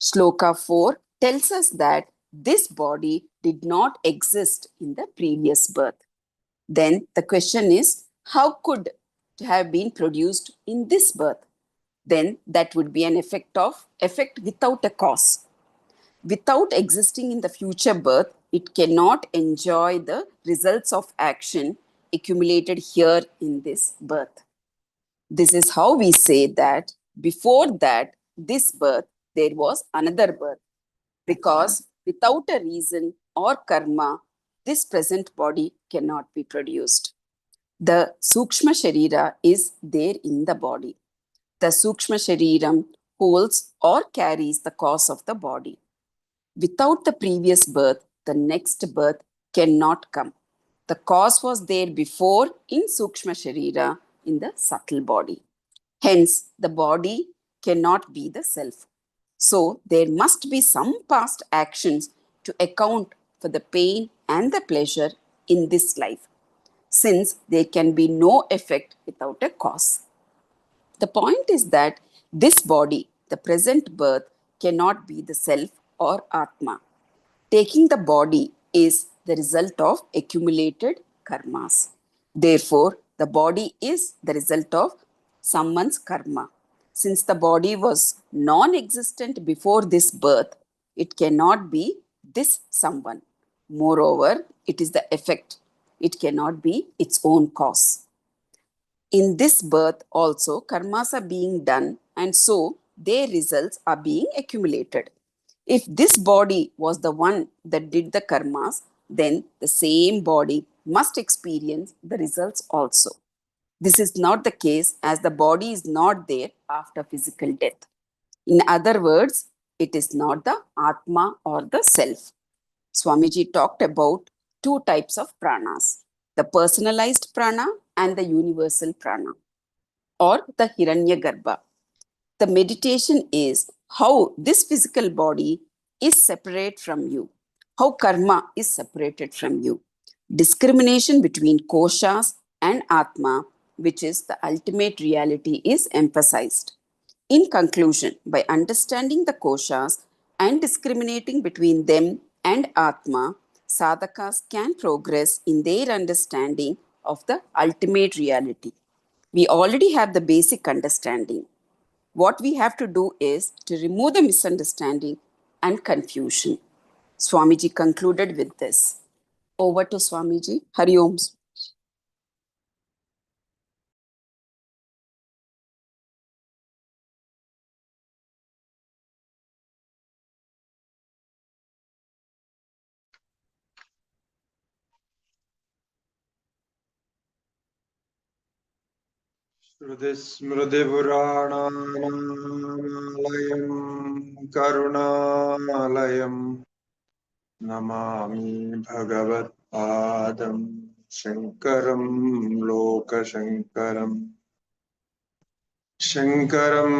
Shloka 4 tells us that this body did not exist in the previous birth. Then the question is, how could it have been produced in this birth? Then that would be an effect without a cause. Without existing in the future birth, it cannot enjoy the results of action accumulated here in this birth. This is how we say that before that, this birth, there was another birth. Because without a reason or karma, this present body cannot be produced. The Sukshma Sharira is there in the body. The Sukshma Shariram holds or carries the cause of the body. Without the previous birth, the next birth cannot come. The cause was there before in Sukshma Sharira, in the subtle body. Hence, the body cannot be the self. So, there must be some past actions to account for the pain and the pleasure in this life, since there can be no effect without a cause. The point is that this body, the present birth, cannot be the self or Atma. Taking the body is the result of accumulated karmas. Therefore, the body is the result of someone's karma. Since the body was non existent before this birth, it cannot be this someone. Moreover, it is the effect, it cannot be its own cause. In this birth also, karmas are being done, and so their results are being accumulated. If this body was the one that did the karmas, then the same body must experience the results also. This is not the case, as the body is not there after physical death. In other words, it is not the Atma or the self. Swamiji talked about two types of pranas, the personalized prana and the universal prana, or the Hiraṇyagarbha. The meditation is how this physical body is separate from you, how karma is separated from you. Discrimination between koshas and Atma, which is the ultimate reality, is emphasized. In conclusion, by understanding the koshas and discriminating between them and Atma, sadhakas can progress in their understanding of the ultimate reality. We already have the basic understanding. What we have to do is to remove the misunderstanding and confusion. Swamiji concluded with this. Over to Swamiji. Hari Om. श्रुतिस्मृतिपुराणानामालयं करुणालयं Namami भगवत्पादं शङ्करं लोकशङ्करम् शङ्करं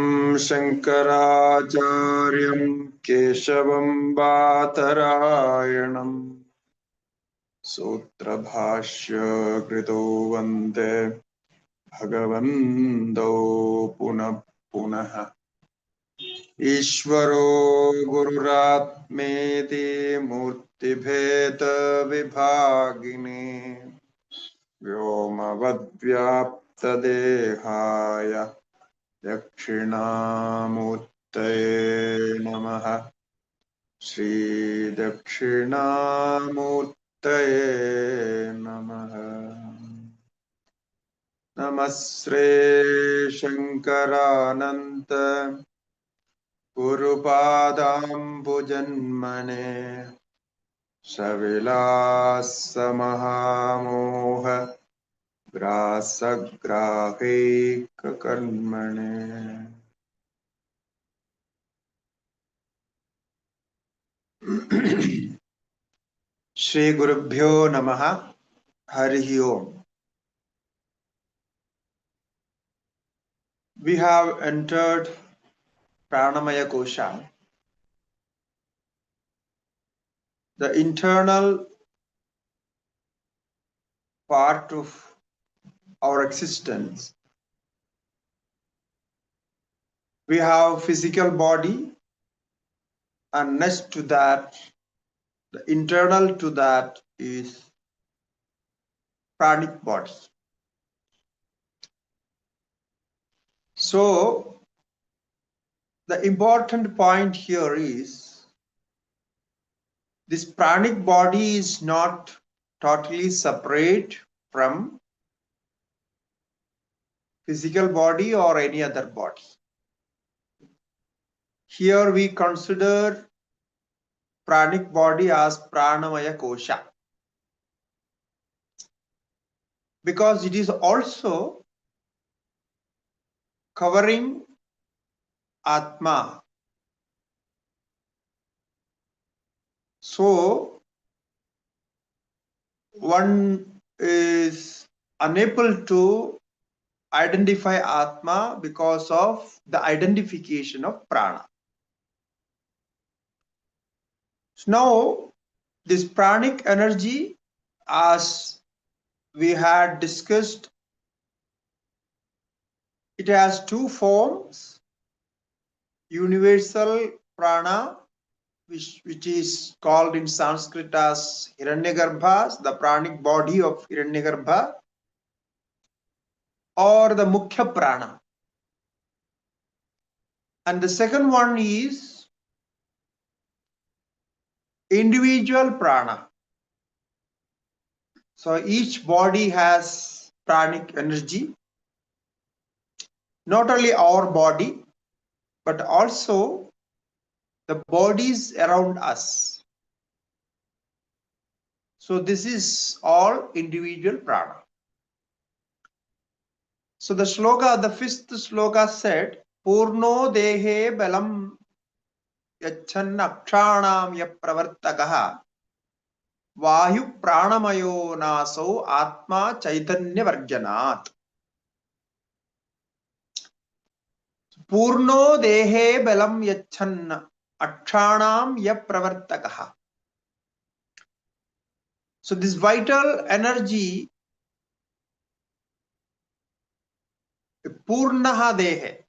शङ्कराचार्यं केशवं बादरायणं सूत्रभाष्य कृतो वन्दे भगवन्तौ पुनः पुनः ईश्वरो गुरुरात्मेति मूर्तिभेद विभागिने व्योमवद्व्याप्तदेहाय दक्षिणामूर्तये नमः श्रीदक्षिणामूर्तये नमः नमः श्री शंकरानंत गुरुपादाम्बुजन्मने सविलास महामोह ग्रासग्राहैक कर्मणे श्री गुरुभ्यो नमः हरि ओम. We have entered Pranamaya Kosha, the internal part of our existence. We have physical body and next to that, the internal to that is pranic body. So the important point here is this pranic body is not totally separate from physical body or any other body. Here we consider pranic body as Pranamaya Kosha, because it is also covering Atma. So one is unable to identify Atma because of the identification of prana. So now this pranic energy, as we had discussed, it has two forms: universal prana, which is called in Sanskrit as Hiraṇyagarbha, the pranic body of Hiraṇyagarbha, or the Mukhya Prana. And the second one is individual prana. So each body has pranic energy, not only our body, but also the bodies around us. So this is all individual prana. So the sloka, the fifth sloka said, Purno dehe balam yachanna akshanam yapravartakaha vayu pranamayo naso atma chaitanya varjanat. Purno dehe balam yachanna akshanam yapravartakaha. So this vital energy, Purnaha dehe,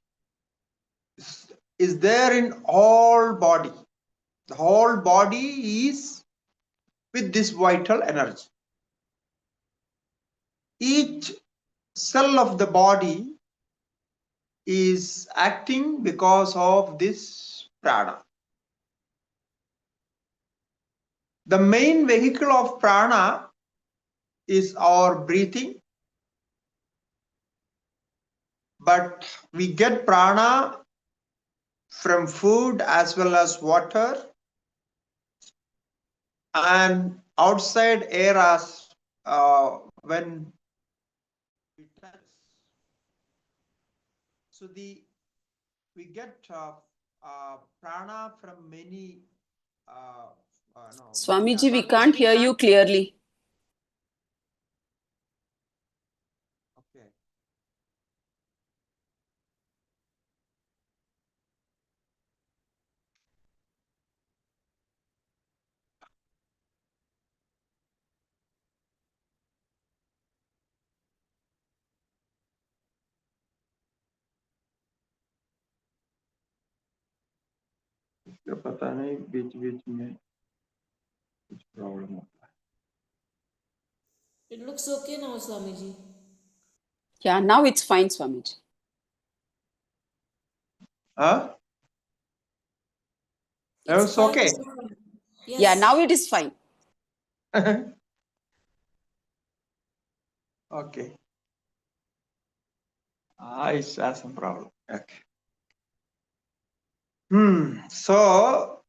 is there in all body. The whole body is with this vital energy. Each cell of the body is acting because of this prana. The main vehicle of prana is our breathing, but we get prana from food as well as water and outside air as when we touch. So we get prana from many. No, Swamiji, we Swamiji, can't hear you clearly. Okay. इसका पता नहीं बीच बीच में कुछ problem होता है. It looks okay now, Swamiji. Yeah, now it's fine, Swamiji. Huh? It's It's fine. okay. Yes. Yeah, now it is fine. Okay. I have some problem. Okay. So,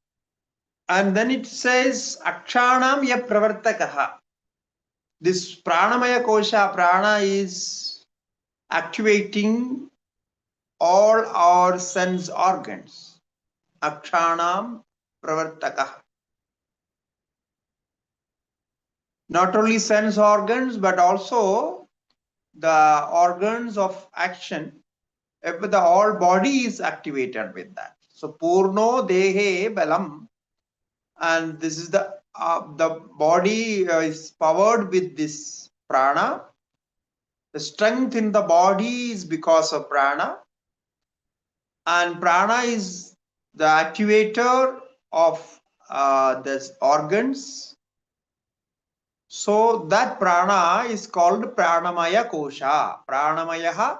and then it says Akshanam ya pravartakaha. This Pranamaya Kosha, prana is activating all our sense organs. Akshanam pravartakaha. Not only sense organs, but also the organs of action. The whole body is activated with that. So Purno Dehe Balam, and this is the body is powered with this prana. The strength in the body is because of prana, and prana is the activator of the organs. So that prana is called Pranamaya Kosha. Pranamaya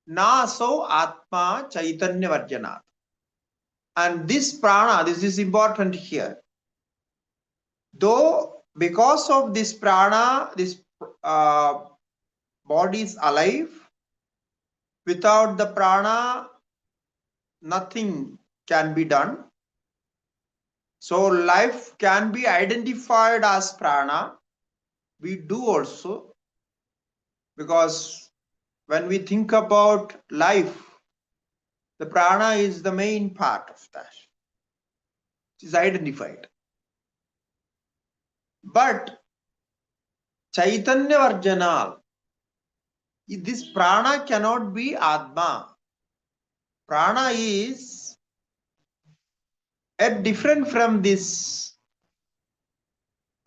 naso Atma chaitanya varjanat. And this prana, this is important here. Though because of this prana, this body is alive, without the prana, nothing can be done. So life can be identified as prana. We do also, because when we think about life, the prana is the main part of that. It is identified. But chaitanya varjanal, this prana cannot be Atma. Prana is different from this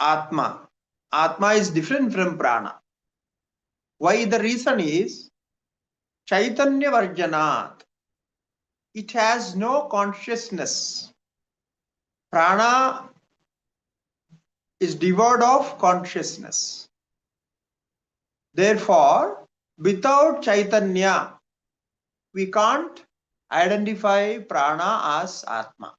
Atma. Atma is different from prana. Why? The reason is chaitanya varjanat. It has no consciousness. Prana is devoid of consciousness. Therefore, without chaitanya, we can't identify prana as Atma.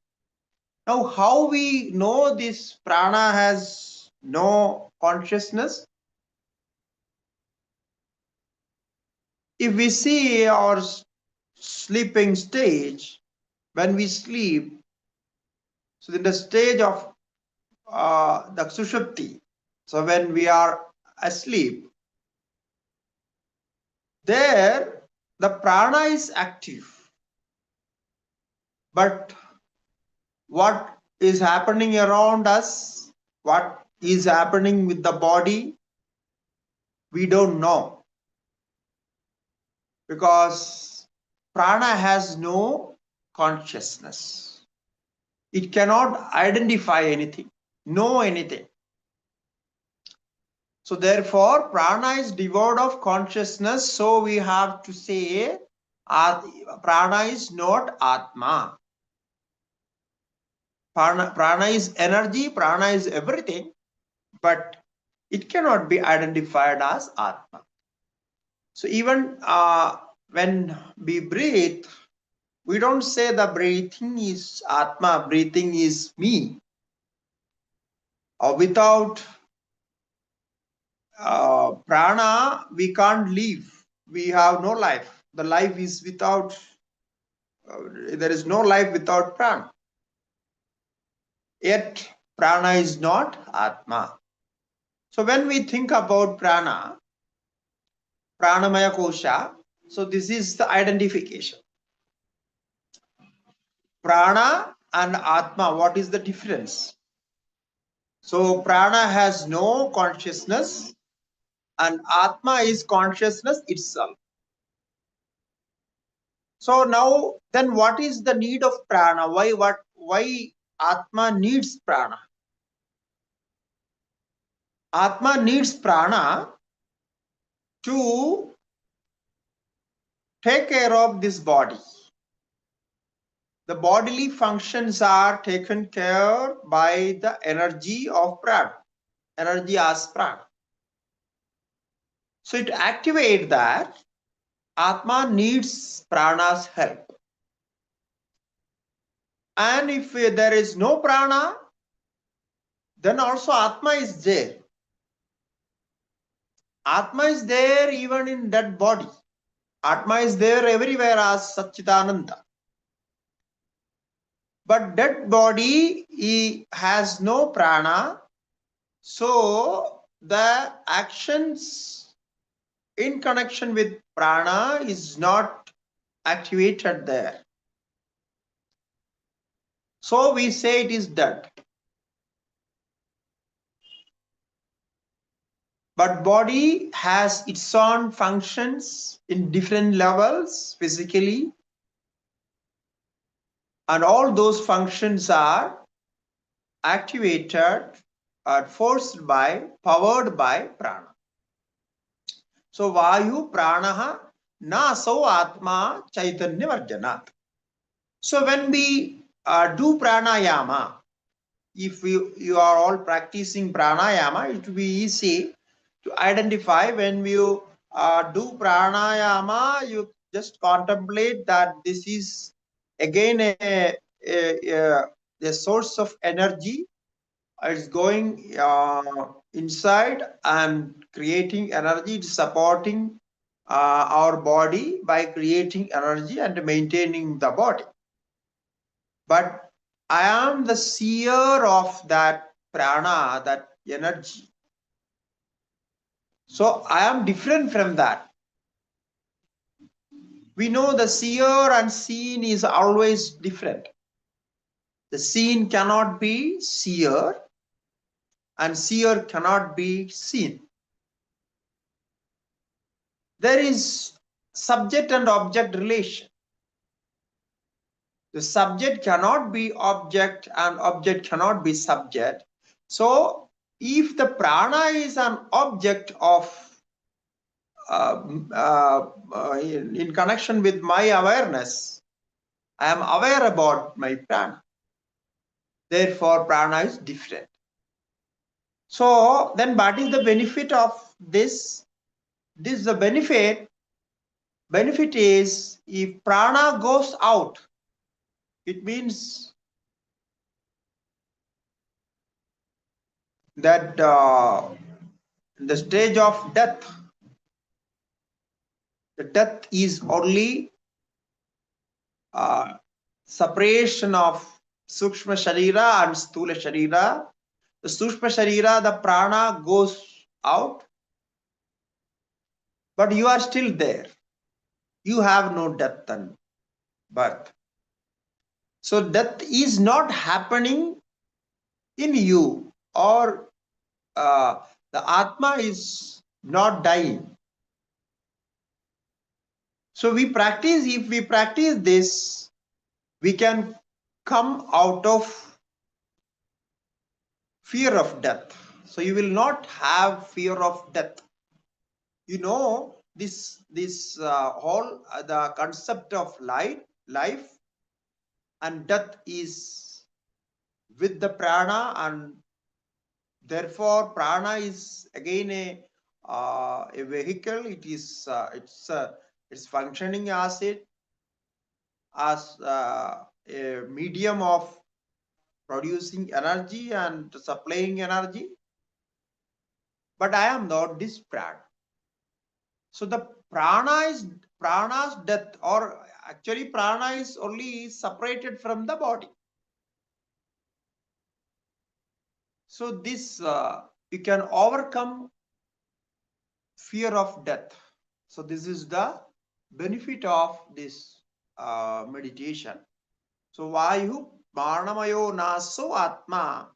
Now, how we know this prana has no consciousness? If we see our sleeping stage, when we sleep, so in the stage of the suṣupti, so when we are asleep, there the prana is active. But what is happening around us, what is happening with the body, we don't know, because prana has no consciousness. It cannot identify anything, know anything. So therefore prana is devoid of consciousness. So we have to say prana is not Atma. Prana is energy, prana is everything, but it cannot be identified as Atma. So even when we breathe, we don't say the breathing is Atma, breathing is me. Or without prana, we can't live. We have no life. The life is without, there is no life without prana. Yet prana is not Atma. So when we think about prana, Pranamaya Kosha, so this is the identification. Prana and Atma, what is the difference? So prana has no consciousness and Atma is consciousness itself. So now then what is the need of prana? Why Atma needs prana? Atma needs prana to take care of this body. The bodily functions are taken care by the energy of prana, energy as prana. So to activate that, Atma needs prana's help. And if there is no prana, then also Atma is there. Atma is there even in that body. Atma is there everywhere as Satchitananda. But that body has no prana, so the actions in connection with prana is not activated there. So we say it is dead. But body has its own functions in different levels physically, and all those functions are activated or forced by, powered by prana. So Vayu Pranaha na so Atma Chaitanya Varjanat. So when we do pranayama. If you are all practicing pranayama, it will be easy to identify. When you do pranayama, you just contemplate that this is again a source of energy. It's going inside and creating energy. It's supporting our body by creating energy and maintaining the body. But I am the seer of that prana, that energy. So I am different from that. We know the seer and seen is always different. The seen cannot be seer and seer cannot be seen. There is subject and object relation. The subject cannot be object and object cannot be subject. So if the prana is an object of in connection with my awareness, I am aware about my prana. Therefore, prana is different. So then what is the benefit of this? This the benefit. Benefit is if prana goes out, it means that the stage of death, the death is only separation of sukshma sharira and sthula sharira. The sushma sharira, the prana goes out, but you are still there. You have no death and birth. So death is not happening in you, or the Atma is not dying. So we practice, if we practice this, we can come out of fear of death. So you will not have fear of death. You know, this whole the concept of life and death is with the prana, and therefore prana is again a vehicle. It is it's functioning as a medium of producing energy and supplying energy. But I am not this prana. So the prana's death, or actually prana is only separated from the body. So this you can overcome fear of death. So this is the benefit of this meditation. So vayu Pranamayo naso Atma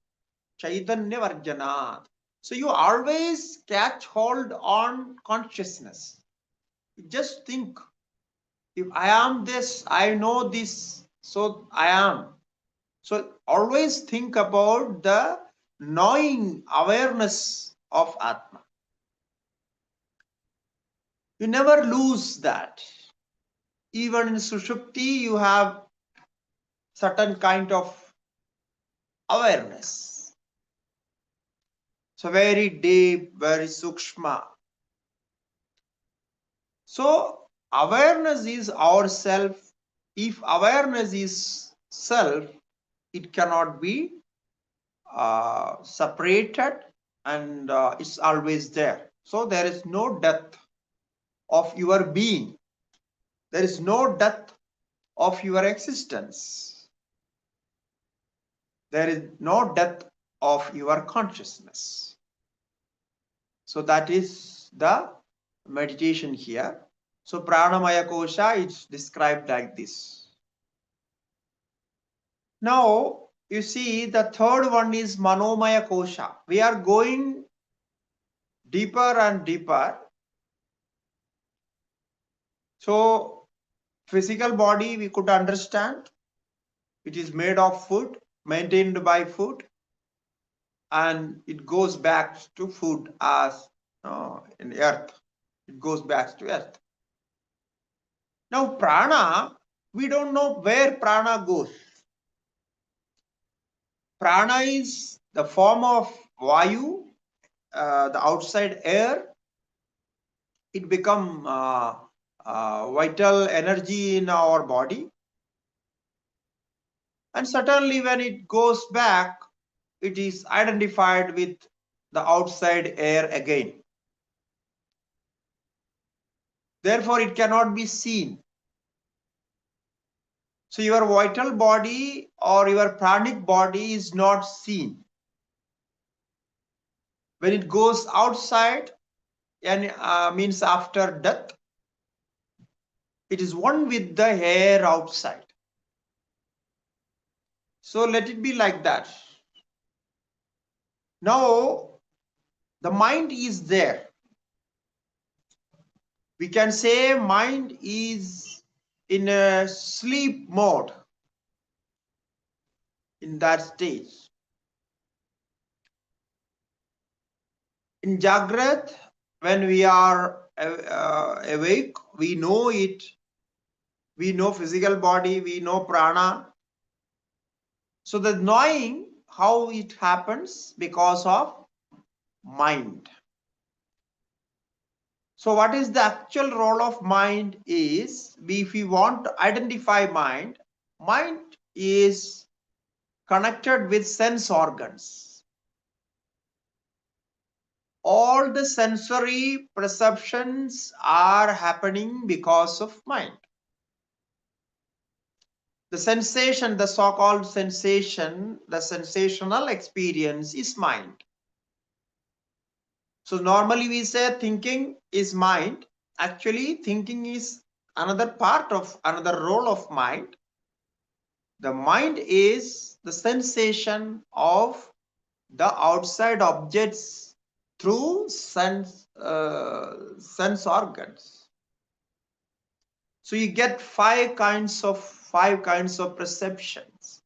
chaitanya varjanat. So you always catch hold on consciousness. You just think, if I am this, I know this, so I am. So always think about the knowing awareness of Atma. You never lose that. Even in suṣupti, you have certain kind of awareness. So very deep, very sukshma. So awareness is ourself. If awareness is self, it cannot be separated, and it's always there. So there is no death of your being. There is no death of your existence. There is no death of your consciousness. So that is the meditation here. So Pranamaya Kosha is described like this. Now you see the third one is Manomaya Kosha. We are going deeper and deeper. So physical body we could understand. It is made of food, maintained by food, and it goes back to food as in earth. It goes back to earth. Now prana, we don't know where prana goes. Prana is the form of Vayu, the outside air. It becomes vital energy in our body. And certainly when it goes back, it is identified with the outside air again. Therefore, it cannot be seen. So your vital body or your pranic body is not seen. When it goes outside, and means after death, it is one with the air outside. So let it be like that. Now, the mind is there. We can say mind is in a sleep mode in that stage. In Jagrat, when we are awake, we know it. We know physical body, we know prana. So the knowing how it happens because of mind. So what is the actual role of mind is, if we want to identify mind, mind is connected with sense organs. All the sensory perceptions are happening because of mind. The sensation, the so-called sensation, the sensational experience is mind. So normally we say thinking is mind. Actually, thinking is another part of another role of mind. The mind is the sensation of the outside objects through sense organs. So you get five kinds of perceptions.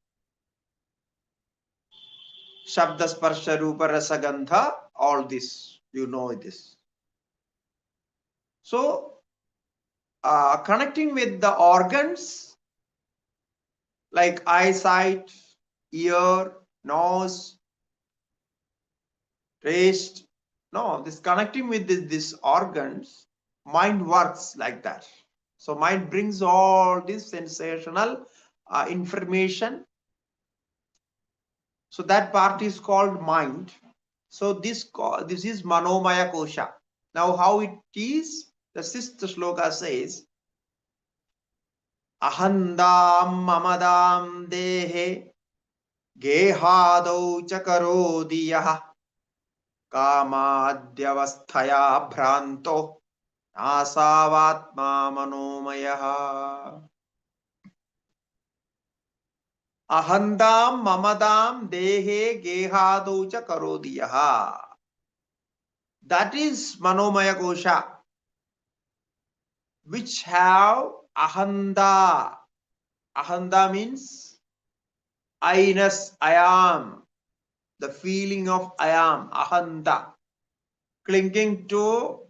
Shabda, Sparsha, Rupa, Rasa, Gandha, all this, you know this. So connecting with the organs like eyesight, ear, nose, taste. No, this connecting with these organs, mind works like that. So mind brings all this sensational information. So that part is called mind. So this is Manomaya Kosha. Now how it is, the sixth sloka says, Ahandam mamadam dehe गेहादौ च करोति यः कामाद्यवस्थया भ्रान्तो नासावात्मा मनोमयः अहन्दां ममदां देहे गेहादौ च करोति यः. That is Manomaya Kosha, which have ahanda. Ahanda means I-ness, I am, the feeling of I am, ahanda, clinging to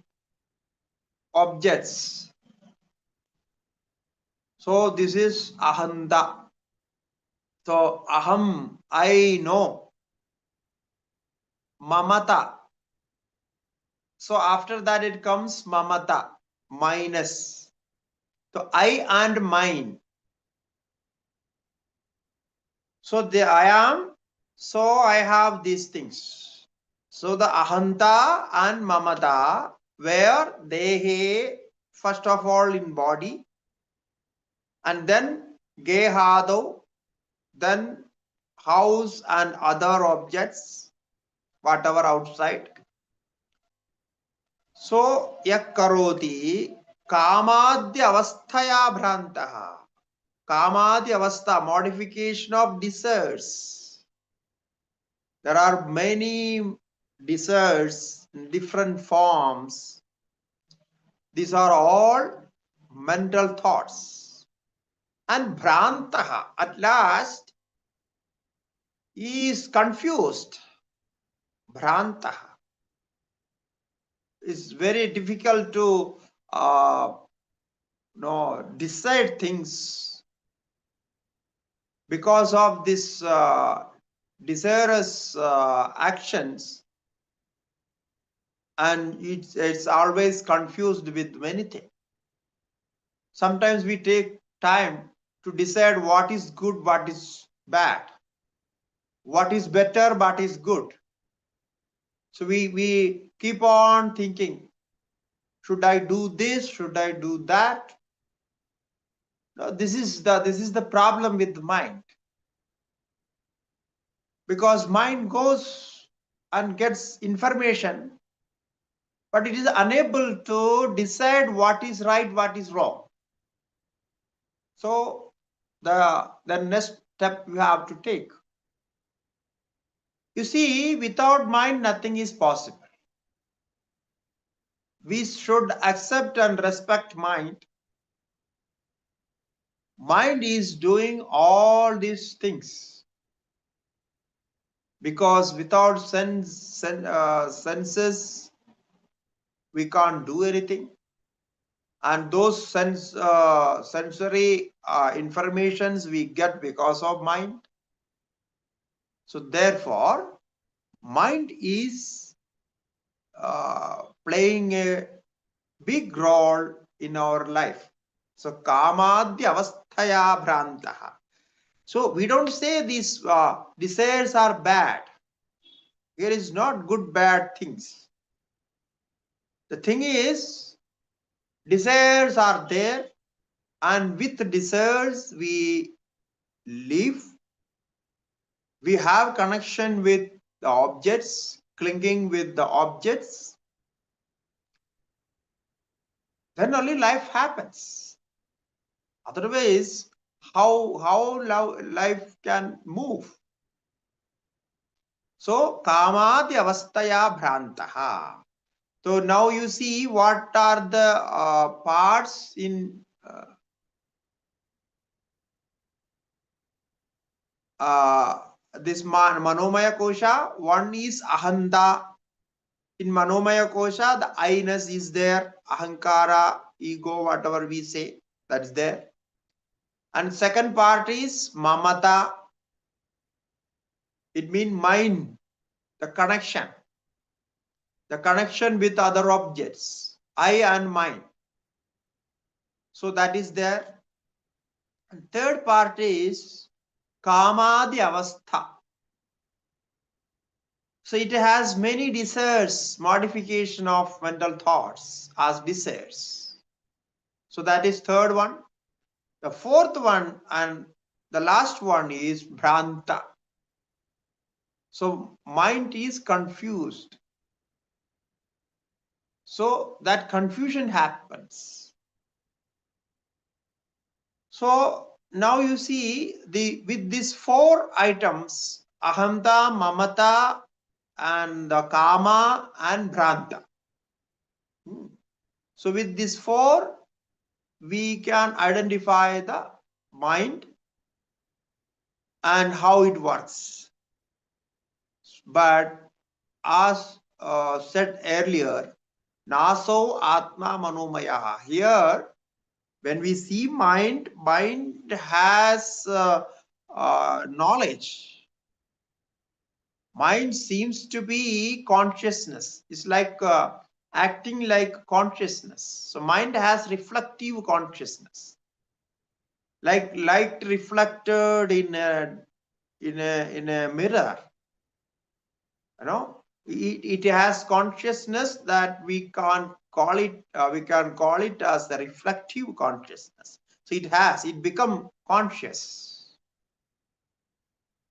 objects. So this is ahanda. So aham, I know. Mamata. So after that it comes mamata, minus. So I and mine. So the I am, so I have these things. So the ahanta and mamata, where they first of all in body, and then gehado, then house and other objects, whatever outside. So yakkaroti kamadya avasthaya bhrantaha. Kamadya avastha, modification of desires. There are many desires in different forms. These are all mental thoughts. And bhrantaha, at last, he is confused. Bhrantaha. It's very difficult to decide things because of this desirous actions, and it's always confused with many things. Sometimes we take time to decide what is good, what is bad, what is better, what is good. So we keep on thinking, should I do this? Should I do that? No, this is the problem with the mind. Because mind goes and gets information, but it is unable to decide what is right, what is wrong. So the next step you have to take. You see, without mind, nothing is possible. We should accept and respect mind. Mind is doing all these things because without senses, we can't do anything. And those sensory informations we get because of mind. So therefore, mind is playing a big role in our life. So kamadya avasthaya bhrantaha. So we don't say these desires are bad. Here is not good bad things. The thing is, desires are there, and with desires we live. We have connection with the objects, clinging with the objects. Then only life happens. Otherwise, how life can move? So kamadi avastaya bhrantaha. So now you see what are the parts in this Manomaya Kosha. One is ahanta. In Manomaya Kosha, the I-ness is there, ahankara, ego, whatever we say, that's there. And second part is mamata. It means mind, the connection with other objects, I and mind. So that is there. And third part is kamadi avastha. So it has many desires, modification of mental thoughts as desires. So that is third one. The fourth one and the last one is bhranta. So mind is confused. So that confusion happens. So now you see with these four items, ahamta, mamata, and the kama and bhranta. So with these four, we can identify the mind and how it works. But as said earlier, naso atma manomaya. Here, when we see mind, mind has knowledge. Mind seems to be consciousness. It's like acting like consciousness. So mind has reflective consciousness, like light reflected in a mirror. You know, it has consciousness that we can't call it. We can call it as the reflective consciousness. So it become conscious.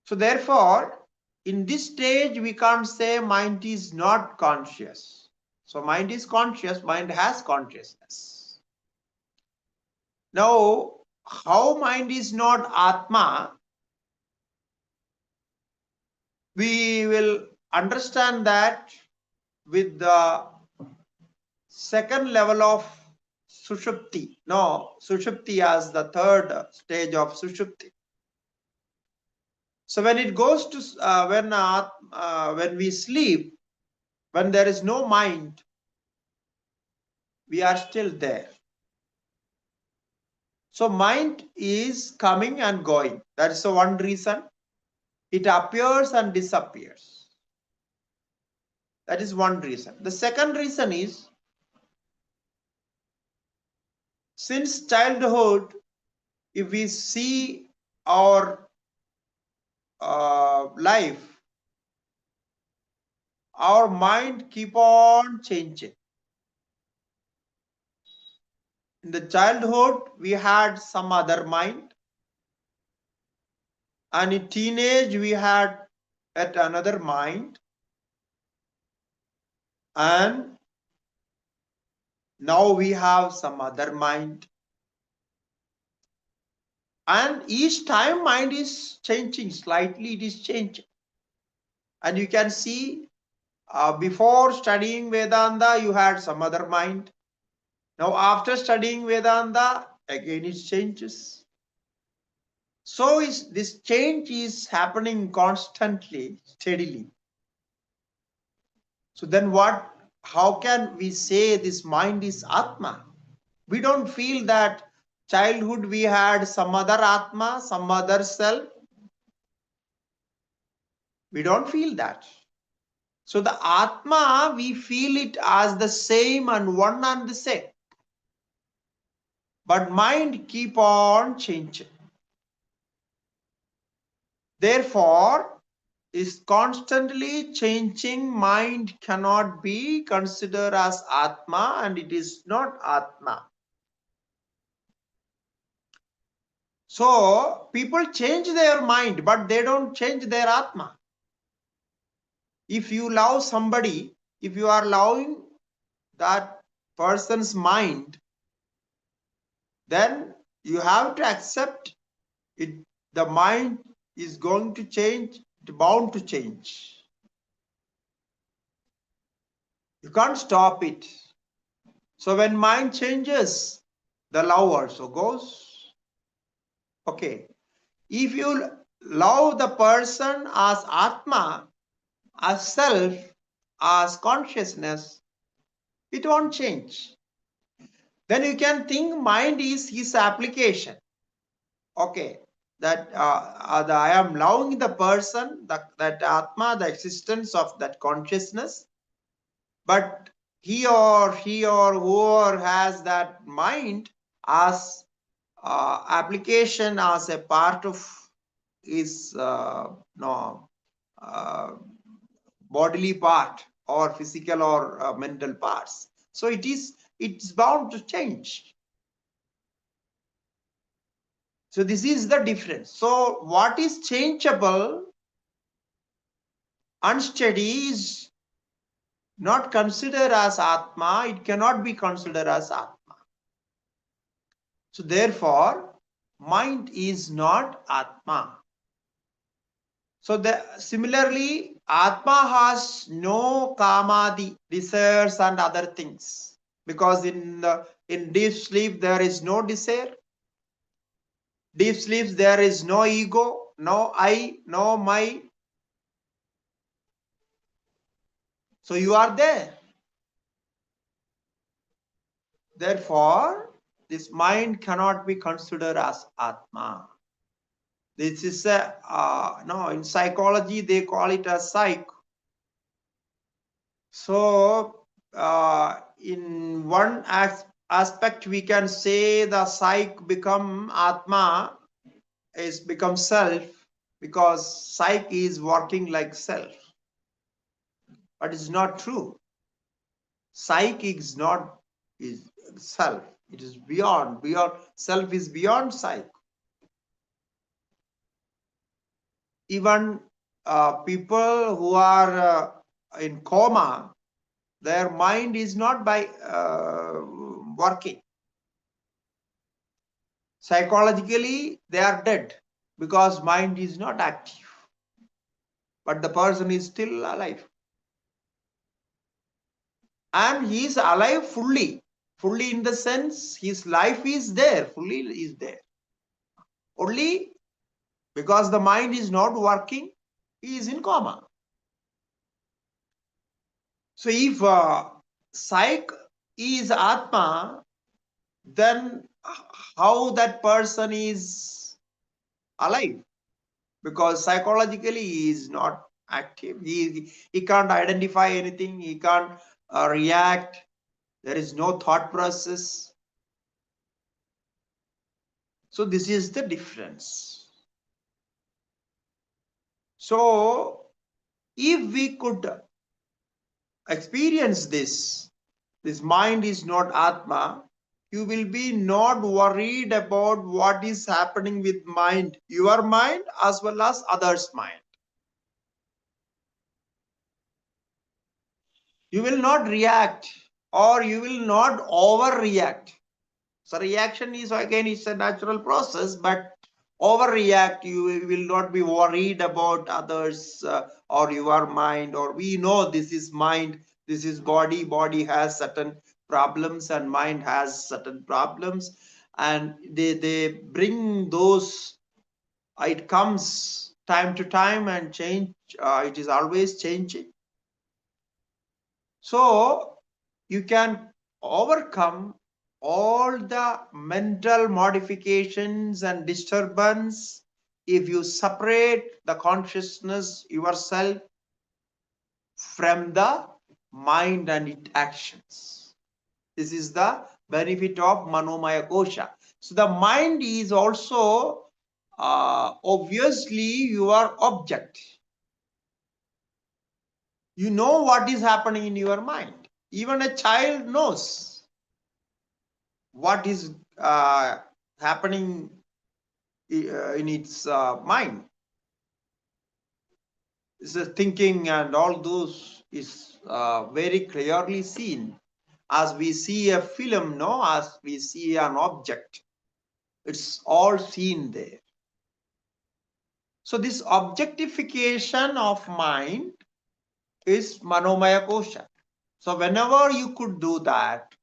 So therefore, in this stage, we can't say mind is not conscious. So mind is conscious, mind has consciousness. Now, how mind is not Atma, we will understand that with the second level of suṣupti. No, suṣupti as the third stage of suṣupti. So when it goes to when we sleep, when there is no mind, we are still there. So mind is coming and going. That is the one reason. It appears and disappears. That is one reason. The second reason is, since childhood, if we see our life, our mind keep on changing. In the childhood, we had some other mind, and in teenage, we had at another mind, and now we have some other mind. And each time mind is changing, slightly it is changing. And you can see before studying Vedanta, you had some other mind. Now after studying Vedanta, again it changes. So this change is happening constantly, steadily. So then how can we say this mind is Atma? We don't feel that childhood we had some other Atma, some other self. We don't feel that. So the Atma, we feel it as the same and one and the same. But mind keep on changing. Therefore, is constantly changing mind cannot be considered as Atma, and it is not Atma. So people change their mind, but they don't change their Atma. If you love somebody, if you are loving that person's mind, then you have to accept it. The mind is going to change, it's bound to change. You can't stop it. So when mind changes, the love also goes. Okay. If you love the person as Atma, as self, as consciousness, it won't change. Then you can think mind is his application. Okay. That I am loving the person, that Atma, the existence of that consciousness, but he or whoever has that mind as application, as a part of his no, bodily part or physical or mental parts. So it's bound to change. So this is the difference. So what is changeable, unsteady, is not considered as Atma. It cannot be considered as Atma. So therefore, mind is not Atma. So similarly, Atma has no kamadi, desires and other things. Because in deep sleep, there is no desire. Deep sleep, there is no ego, no I, no my. So you are there. Therefore, this mind cannot be considered as Atma. This is no, in psychology, they call it as psych. So, in one aspect, we can say the psych become Atma, is become self, because psych is working like self. But it's not true. Psych is not is self. It is beyond. Self is beyond psych. Even people who are in coma, their mind is not by working. Psychologically, they are dead because mind is not active. But the person is still alive. And he is alive fully. Fully in the sense his life is there, fully is there. Only because the mind is not working, he is in coma. So if psych is Atma, then how that person is alive? because psychologically he is not active. He can't identify anything. He can't react. There is no thought process. So this is the difference. So if we could experience this mind is not Atma, you will be not worried about what is happening with mind, your mind as well as others' mind. You will not react or you will not overreact. So reaction is again, it's a natural process, but overreact, you will not be worried about others or your mind, or we know this is mind, this is body, body has certain problems and mind has certain problems, and they bring those, it comes time to time and change, it is always changing. So you can overcome all the mental modifications and disturbance if you separate the consciousness yourself from the mind and its actions. This is the benefit of Manomaya Kosha. So the mind is also obviously your object. You know what is happening in your mind. Even a child knows what is happening in its mind. The thinking and all those is very clearly seen as we see a film, no, as we see an object. It's all seen there. So this objectification of mind is Manomaya Kosha. So whenever you could do that,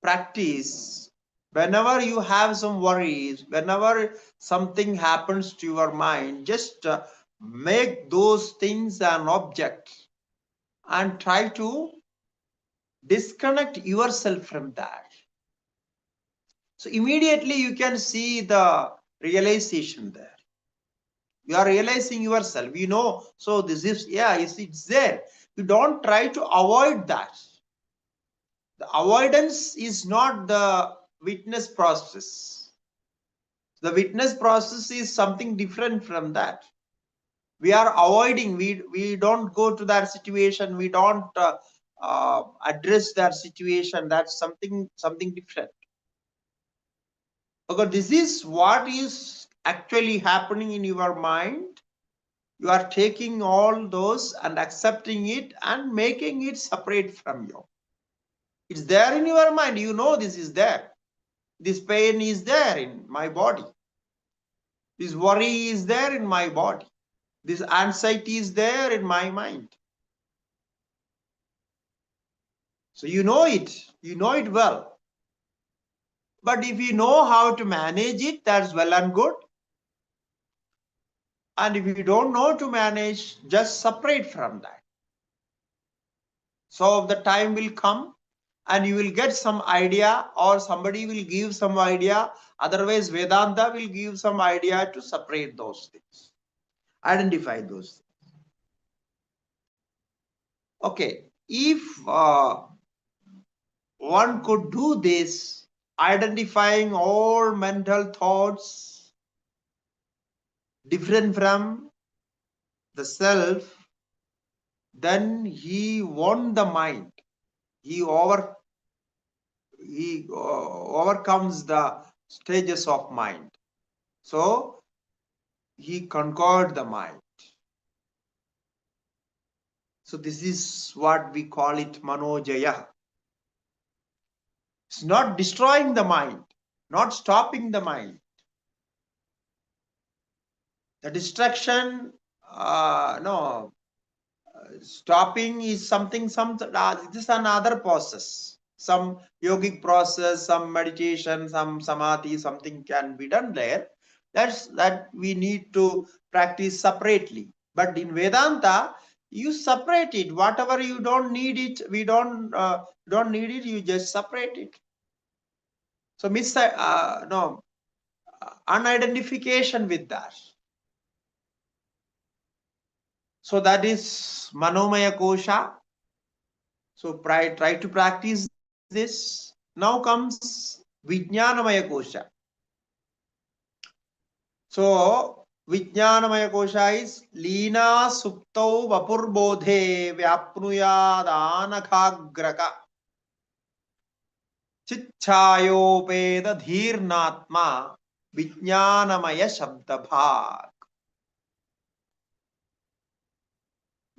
practice, whenever you have some worries, whenever something happens to your mind, just make those things an object and try to disconnect yourself from that. So immediately you can see the realization there. You are realizing yourself, you know, so this is, yeah, it's there. You don't try to avoid that. The avoidance is not the witness process. The witness process is something different from that. We are avoiding, we don't go to that situation, we don't address that situation. That's something different. Because this is what is actually happening in your mind. You are taking all those and accepting it and making it separate from you. It's there in your mind. You know this is there. This pain is there in my body. This worry is there in my body. This anxiety is there in my mind. So you know it well. But if you know how to manage it, that's well and good. And if you don't know to manage, just separate from that. So the time will come and you will get some idea, or somebody will give some idea. Otherwise, Vedanta will give some idea to separate those things, identify those things. Okay, if one could do this, identifying all mental thoughts different from the self, then he won the mind. He overcomes the stages of mind. So he conquered the mind. So this is what we call it Manojaya. It's not destroying the mind, not stopping the mind. The distraction, no, stopping is something, this is another process. Some yogic process, some meditation, some samadhi, something can be done there. That we need to practice separately. But in Vedanta, you separate it. Whatever you don't need it, we don't need it, you just separate it. So unidentification with that. So that is Manomaya Kosha. So try to practice this. Now comes Vijnanamaya Kosha. So Vijnanamaya Kosha is Lina Suptau Vapurbodhe Vyapnuyadanakhāgraka Chichayopeda Dhirnatma Vijnanamaya Shabdabhag.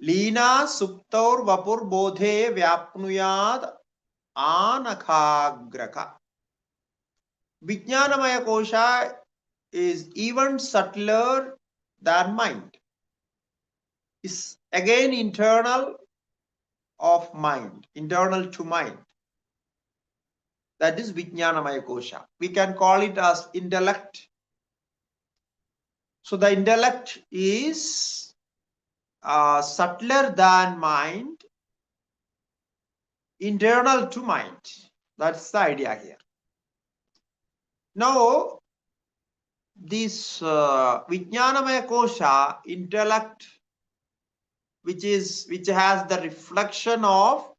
Lina Suptaur Vapurbodhe Vyapnuyad Anakhagraka. Vijnanamaya Kosha is even subtler than mind. Is again internal of mind, internal to mind. That is Vijnanamaya Kosha. We can call it as intellect. So the intellect is subtler than mind, internal to mind. That's the idea here. Now, this Vijnanamaya Kosha, intellect, which has the reflection of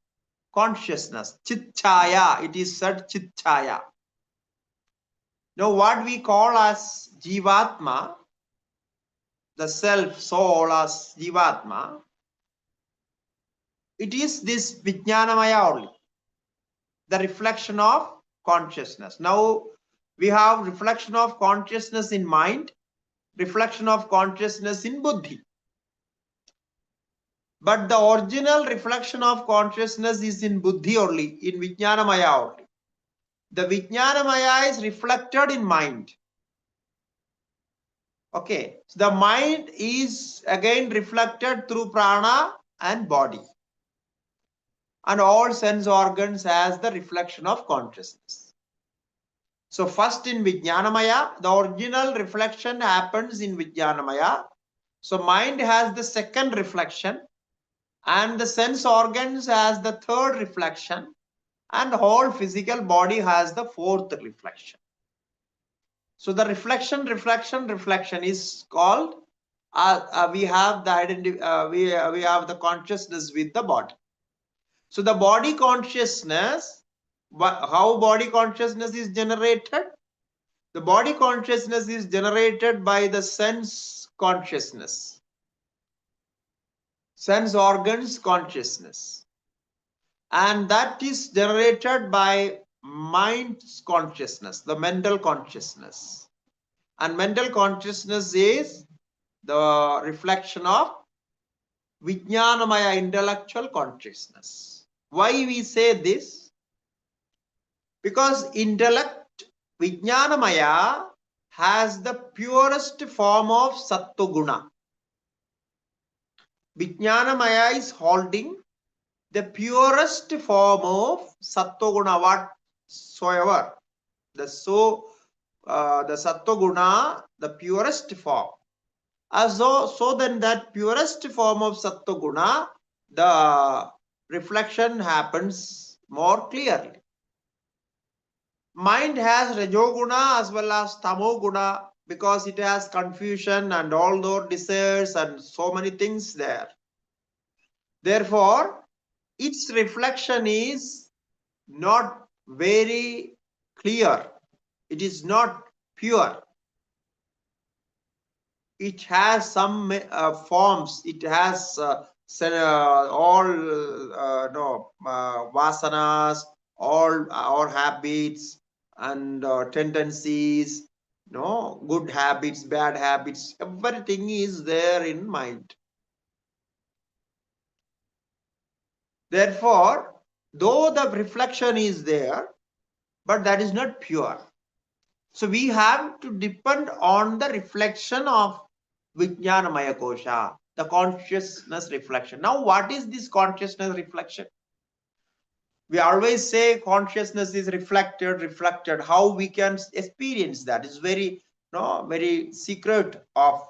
consciousness, Chitchaya, it is said Chitchaya. Now, what we call as Jivatma, the self, soul as Jivatma, it is this Vijnanamaya only, the reflection of consciousness. Now, we have reflection of consciousness in mind, reflection of consciousness in buddhi. But the original reflection of consciousness is in buddhi only, in Vijnanamaya only. The Vijnanamaya is reflected in mind. Okay, so the mind is again reflected through prana and body. And all sense organs has the reflection of consciousness. So first in Vijnanamaya, the original reflection happens in Vijnanamaya. So mind has the second reflection and the sense organs has the third reflection and the whole physical body has the fourth reflection. So the reflection is called, we have the we have the consciousness with the body. So the body consciousness, how body consciousness is generated? The body consciousness is generated by the sense consciousness, sense organs consciousness, and that is generated by mind's consciousness, the mental consciousness. And mental consciousness is the reflection of Vijnanamaya intellectual consciousness. Why we say this? Because intellect, Vijnanamaya, has the purest form of Sattva Guna. Vijnanamaya is holding the purest form of Sattva Guna, whatsoever. The Sattva Guna, the purest form. So then that purest form of Sattva Guna, the reflection happens more clearly. Mind has Rajoguna as well as Tamoguna because it has confusion and all those desires and so many things there. Therefore, its reflection is not very clear. It is not pure. It has some forms. It has vasanas, all our habits and tendencies, good habits, bad habits. Everything is there in mind. Therefore, though the reflection is there, but that is not pure. So we have to depend on the reflection of Vijnanamaya Kosha, the consciousness reflection. Now, what is this consciousness reflection? We always say consciousness is reflected. How we can experience that is very secret of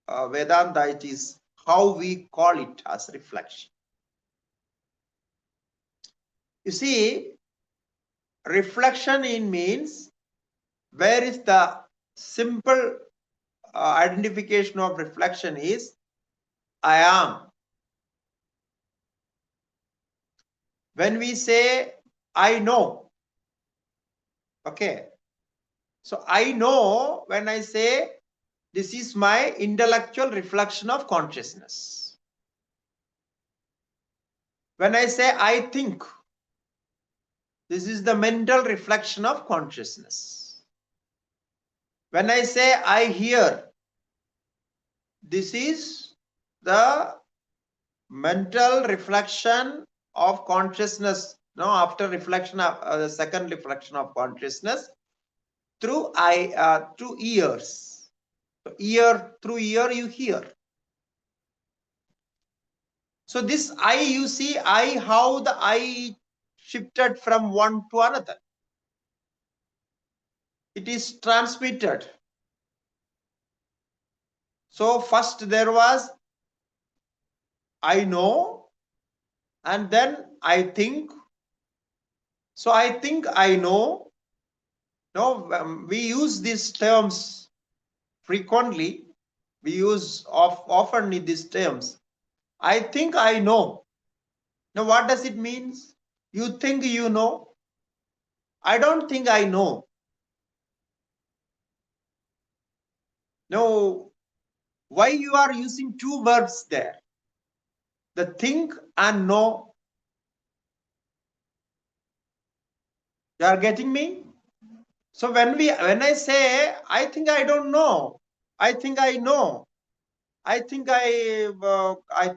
Vedanta. It is how we call it as reflection. You see, reflection in means, where is the simple identification of reflection is I am. When we say I know, okay, so I know when I say this is my intellectual reflection of consciousness. When I say I think, this is the mental reflection of consciousness. When I say I hear, this is the mental reflection of consciousness. Now, after reflection of the second reflection of consciousness through through ears. So through ear you hear. So this I, you see, I, how the I shifted from one to another. It is transmitted. So first there was I know, and then I think. So I think I know. No, we use these terms frequently. We use often these terms. I think I know. Now what does it mean? You think you know? I don't think I know. No, why you are using two verbs there? The think and know. You are getting me? So when I say I think I don't know, I think I know, I think I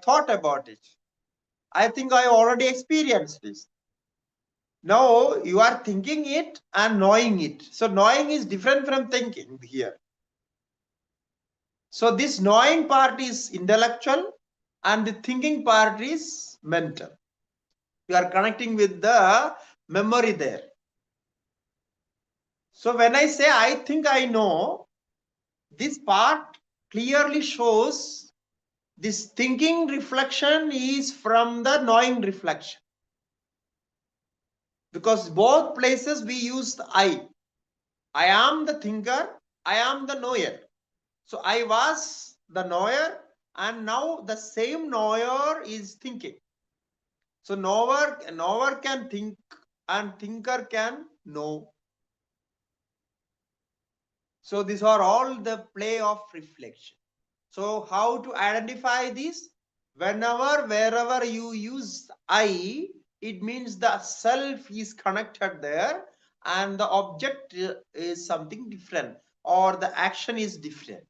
thought about it, I think I already experienced this. Now you are thinking it and knowing it. So knowing is different from thinking here. So this knowing part is intellectual and the thinking part is mental. You are connecting with the memory there. So when I say I think I know, this part clearly shows this thinking reflection is from the knowing reflection. Because both places we use the I. I am the thinker, I am the knower. So I was the knower and now the same knower is thinking. So knower can think and thinker can know. So these are all the play of reflection. So how to identify this? Whenever, wherever you use I, it means the self is connected there and the object is something different or the action is different.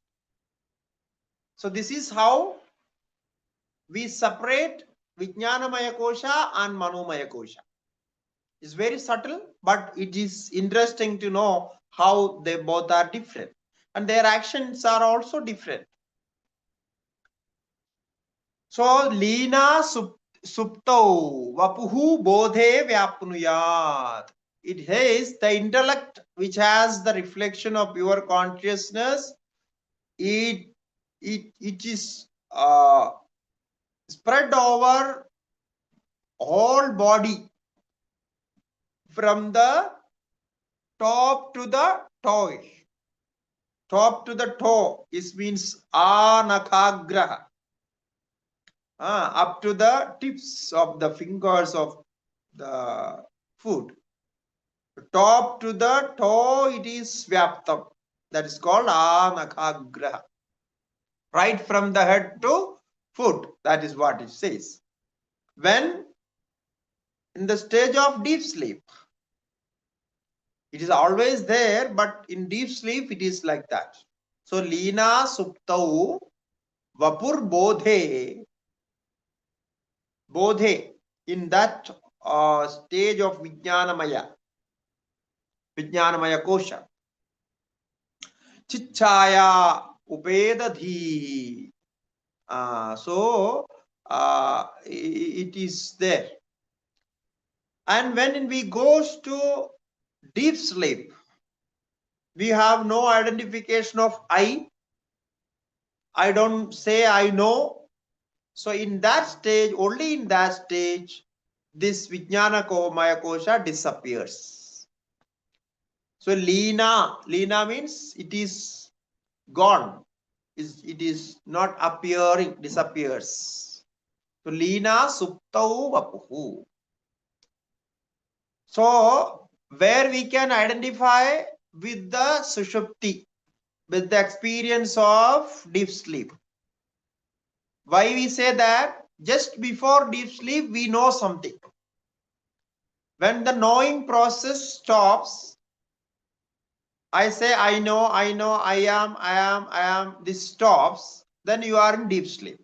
So this is how we separate Vijnanamaya Kosha and Manomaya Kosha. It's very subtle, but it is interesting to know how they both are different and their actions are also different. So Lina Supto Vapuhu Bodhe Vyapnuyat. It is the intellect which has the reflection of pure consciousness. It is spread over whole body from the top to the toe. Top to the toe is means anakagraha. Up to the tips of the fingers of the foot. Top to the toe, it is vyaptam. That is called anakagraha. Right from the head to foot. That is what it says. When in the stage of deep sleep, it is always there, but in deep sleep, it is like that. So, Lina Suptau Vapur Bodhe, in that stage of Vijnanamaya Kosha. Chichaya Upedadhi. It is there. And when we goes to deep sleep, we have no identification of I don't say I know. So in that stage, only in that stage, this Vijnanamaya Kosha disappears. So Lina means it is gone. it is not appearing, disappears. So Lina Suptau Vapuhu. So where we can identify with the suṣupti, with the experience of deep sleep. Why we say that? Just before deep sleep, we know something. When the knowing process stops, I say, I know, I am, this stops, then you are in deep sleep.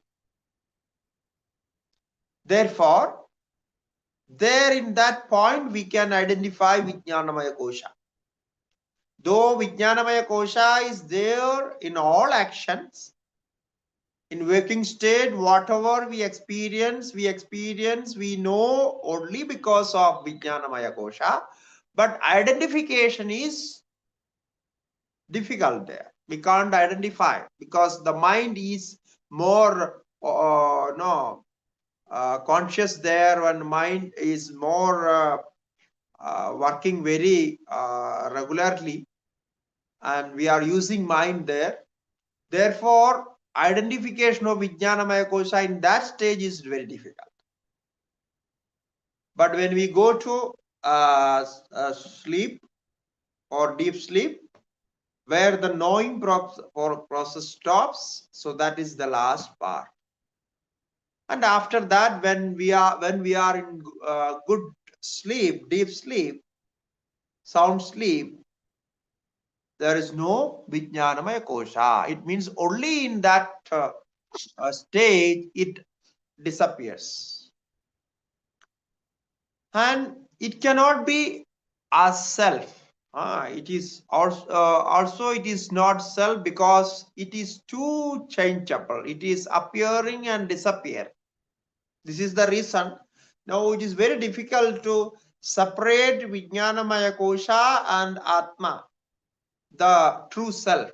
Therefore, there in that point, we can identify Vijnanamaya Kosha. Though Vijnanamaya Kosha is there in all actions, in waking state, whatever we experience, we know only because of Vijnanamaya Kosha. But identification is difficult there. We can't identify because the mind is more conscious there, when mind is more working very regularly, and we are using mind there. Therefore, identification of Vijnanamaya Kosha in that stage is very difficult. But when we go to sleep or deep sleep, where the knowing process stops, so that is the last part. And after that, when we are in good sleep, deep sleep, sound sleep, there is no Vijnanamaya Kosha. It means only in that stage it disappears. And it cannot be as self. It is also it is not self, because it is too changeable. It is appearing and disappear. This is the reason. Now it is very difficult to separate Vijnanamaya Kosha and Atma, the true self.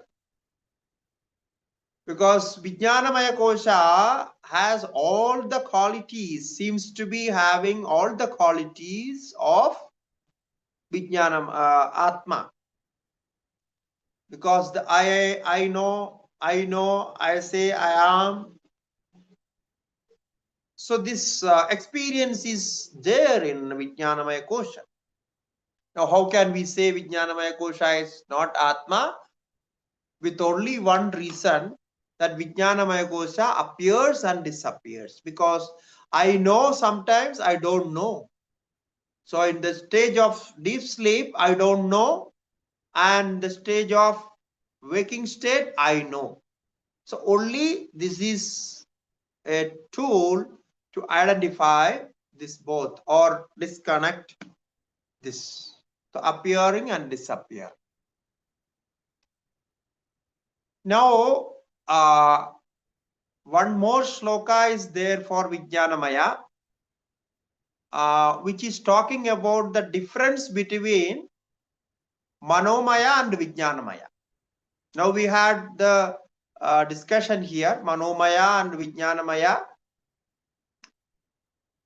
Because Vijnanamaya Kosha has all the qualities, seems to be having all the qualities of Vijnanam, Atma. Because the I know, I say I am. So this experience is there in Vijnanamaya Kosha. Now how can we say Vijnanamaya Kosha is not Atma? With only one reason, that Vijnanamaya Kosha appears and disappears. Because I know sometimes I don't know. So in the stage of deep sleep, I don't know. And the stage of waking state, I know. So only this is a tool to identify this both, or disconnect this. So appearing and disappear. Now, one more sloka is there for Vijnanamaya, which is talking about the difference between Manomaya and Vijnanamaya. Now we had the discussion here, Manomaya and Vijnanamaya,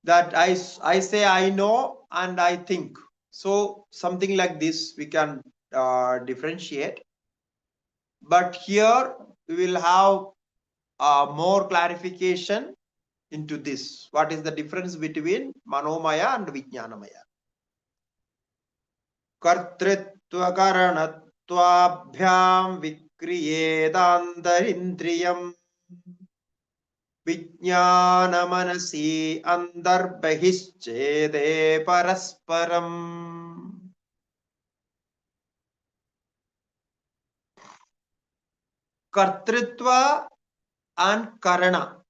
that I say I know and I think. So something like this we can differentiate. But here we will have more clarification into this. What is the difference between Manomaya and Vijnanamaya? Kartritva karanattvabhyam vikriyedandharindriyam Vijnanamanasi andarbahishchede parasparam. Kartritva and karana.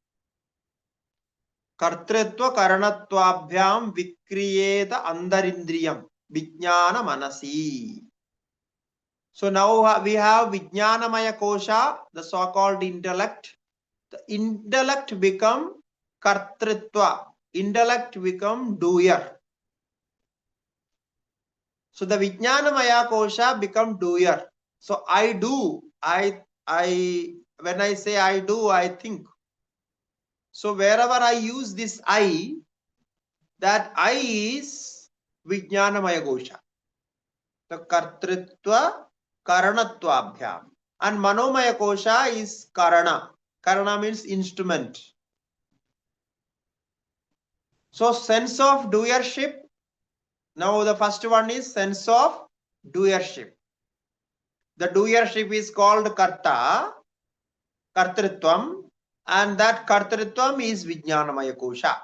Kartritva karanattvabhyam vikriyeda andarindriyam Vijnana manasi. So now we have Vijnanamaya Kosha, the so-called intellect. The intellect become kartritva. Intellect become doer. So the Vijnanamaya Kosha become doer. So I do. When I say I do, I think. So wherever I use this I, that I is Vijnanamaya Kosha. The kartritva karanattvabhyam. And Manomaya Kosha is Karana. Karana means instrument. So sense of doership. Now the first one is sense of doership. The doership is called Karta, Kartritvam, and that Kartritvam is Vijnanamaya Kosha.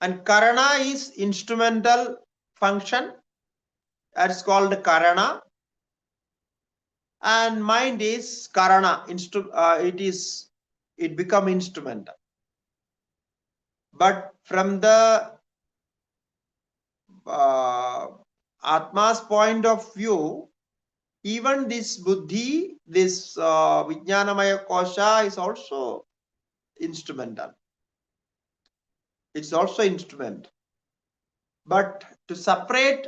And Karana is instrumental function. That's called Karana. And mind is Karana. It become instrumental. But from the Atma's point of view, even this Buddhi, this Vijnanamaya Kosha is also instrumental. It's also instrument. But to separate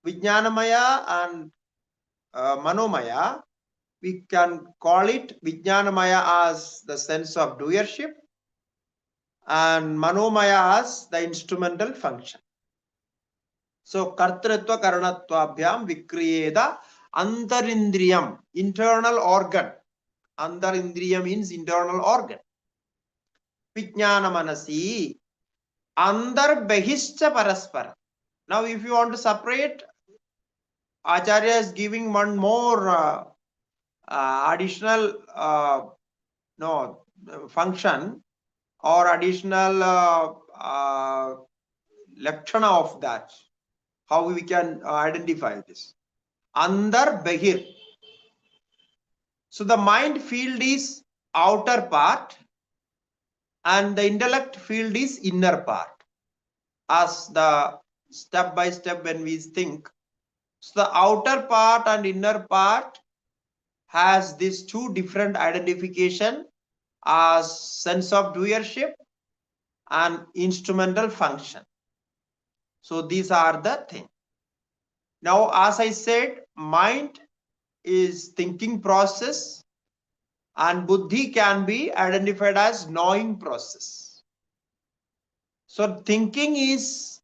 Vijnanamaya and Manomaya, we can call it Vijnanamaya as the sense of doership and Manomaya as the instrumental function. So Kartritva Karanatwabhyam Vikriyeda Antarindriyam, internal organ. Antarindriya means internal organ. Vijnana Manasi Andar Behischa Paraspara. Now if you want to separate, Acharya is giving one more additional function or additional lakshana of that. How we can identify this? Andar Behir. So the mind field is outer part and the intellect field is inner part. As the step by step when we think. So the outer part and inner part has these two different identification as sense of doership and instrumental function. So these are the things. Now, as I said, mind is thinking process and buddhi can be identified as knowing process. So thinking is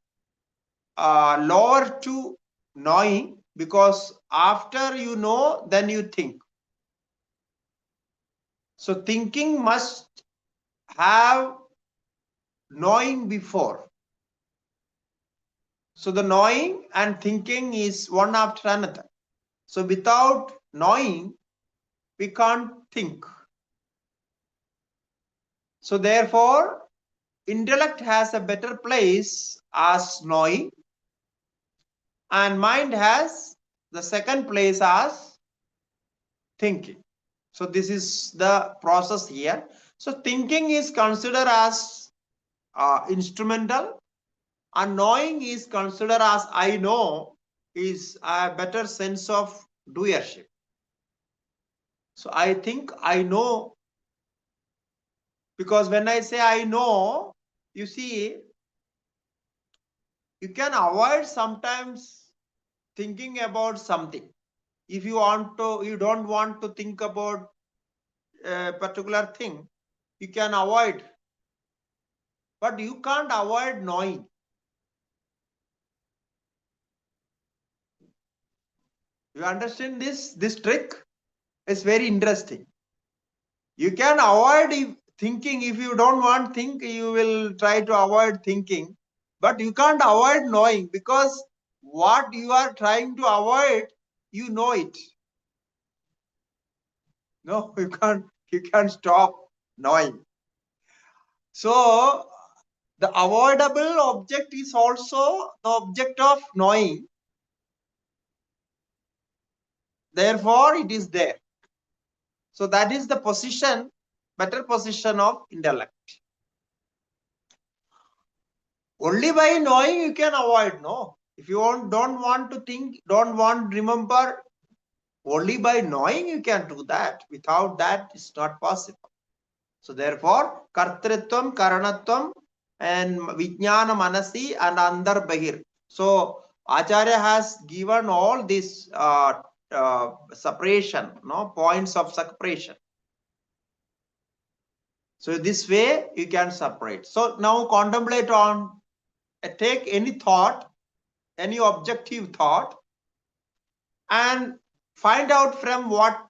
lower to knowing because after you know, then you think. So thinking must have knowing before. So the knowing and thinking is one after another. So without knowing, we can't think. So therefore, intellect has a better place as knowing and mind has the second place as thinking. So this is the process here. So thinking is considered as instrumental and knowing is considered as I know is a better sense of doership. So I think I know because when I say I know, you see, you can avoid sometimes thinking about something. If you don't want to think about a particular thing, you can avoid. But you can't avoid knowing. You understand this? This trick is very interesting. You can avoid thinking. If you don't want to think, you will try to avoid thinking. But you can't avoid knowing because what you are trying to avoid, you know it. No, you can't stop knowing. So the avoidable object is also the object of knowing. Therefore, it is there. So that is the position, better position of intellect. Only by knowing you can avoid, no? If you don't want to think, don't want to remember, only by knowing you can do that. Without that, it's not possible. So therefore, Kartritvam, Karanatvam, and Vijnana Manasi and Andar Bahir. So Acharya has given all these separation, no points of separation. So this way you can separate. So now contemplate on, take any thought, any objective thought, and find out from what,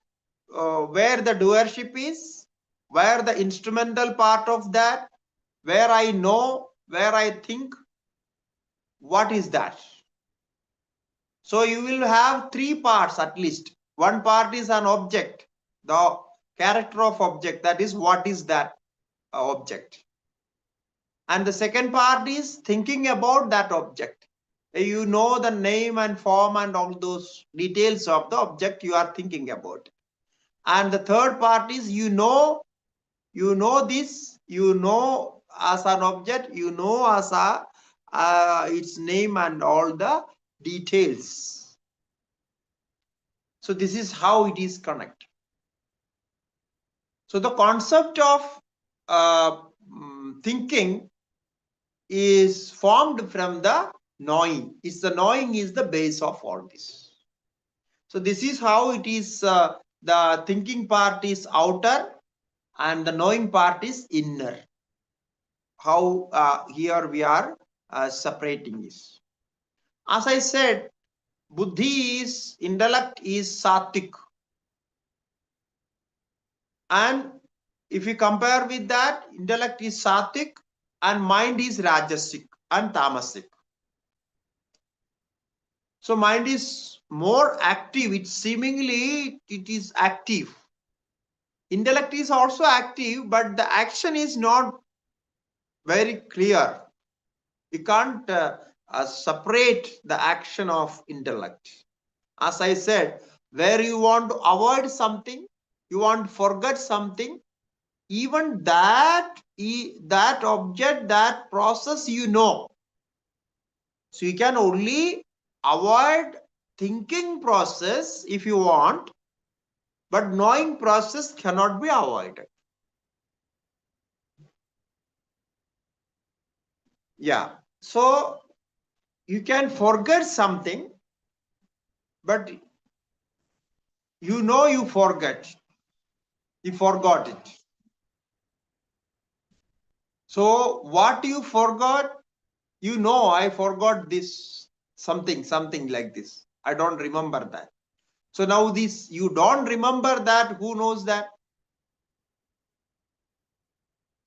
where the doership is, where the instrumental part of that, where I know, where I think, what is that? So you will have three parts at least. One part is an object, the character of object, that is what is that object. And the second part is thinking about that object. You know the name and form and all those details of the object you are thinking about. And the third part is you know this, you know as an object, you know as a its name and all the details. So this is how it is connected. So the concept of thinking is formed from the knowing. It's the knowing is the base of all this. So this is how it is. The thinking part is outer and the knowing part is inner. How here we are separating this. As I said, buddhi is, intellect is sattvic. And if you compare with that, intellect is sattvic and mind is rajasic and tamasic. So mind is more active. It seemingly it is active. Intellect is also active, but the action is not very clear. You can't separate the action of intellect. As I said, where you want to avoid something, you want to forget something, even that object, that process, you know. So you can only avoid thinking process if you want, but knowing process cannot be avoided. Yeah. So you can forget something, but you know you forgot it. So what you forgot, you know, I forgot this, something like this. I don't remember that. So now this, you don't remember that, who knows that?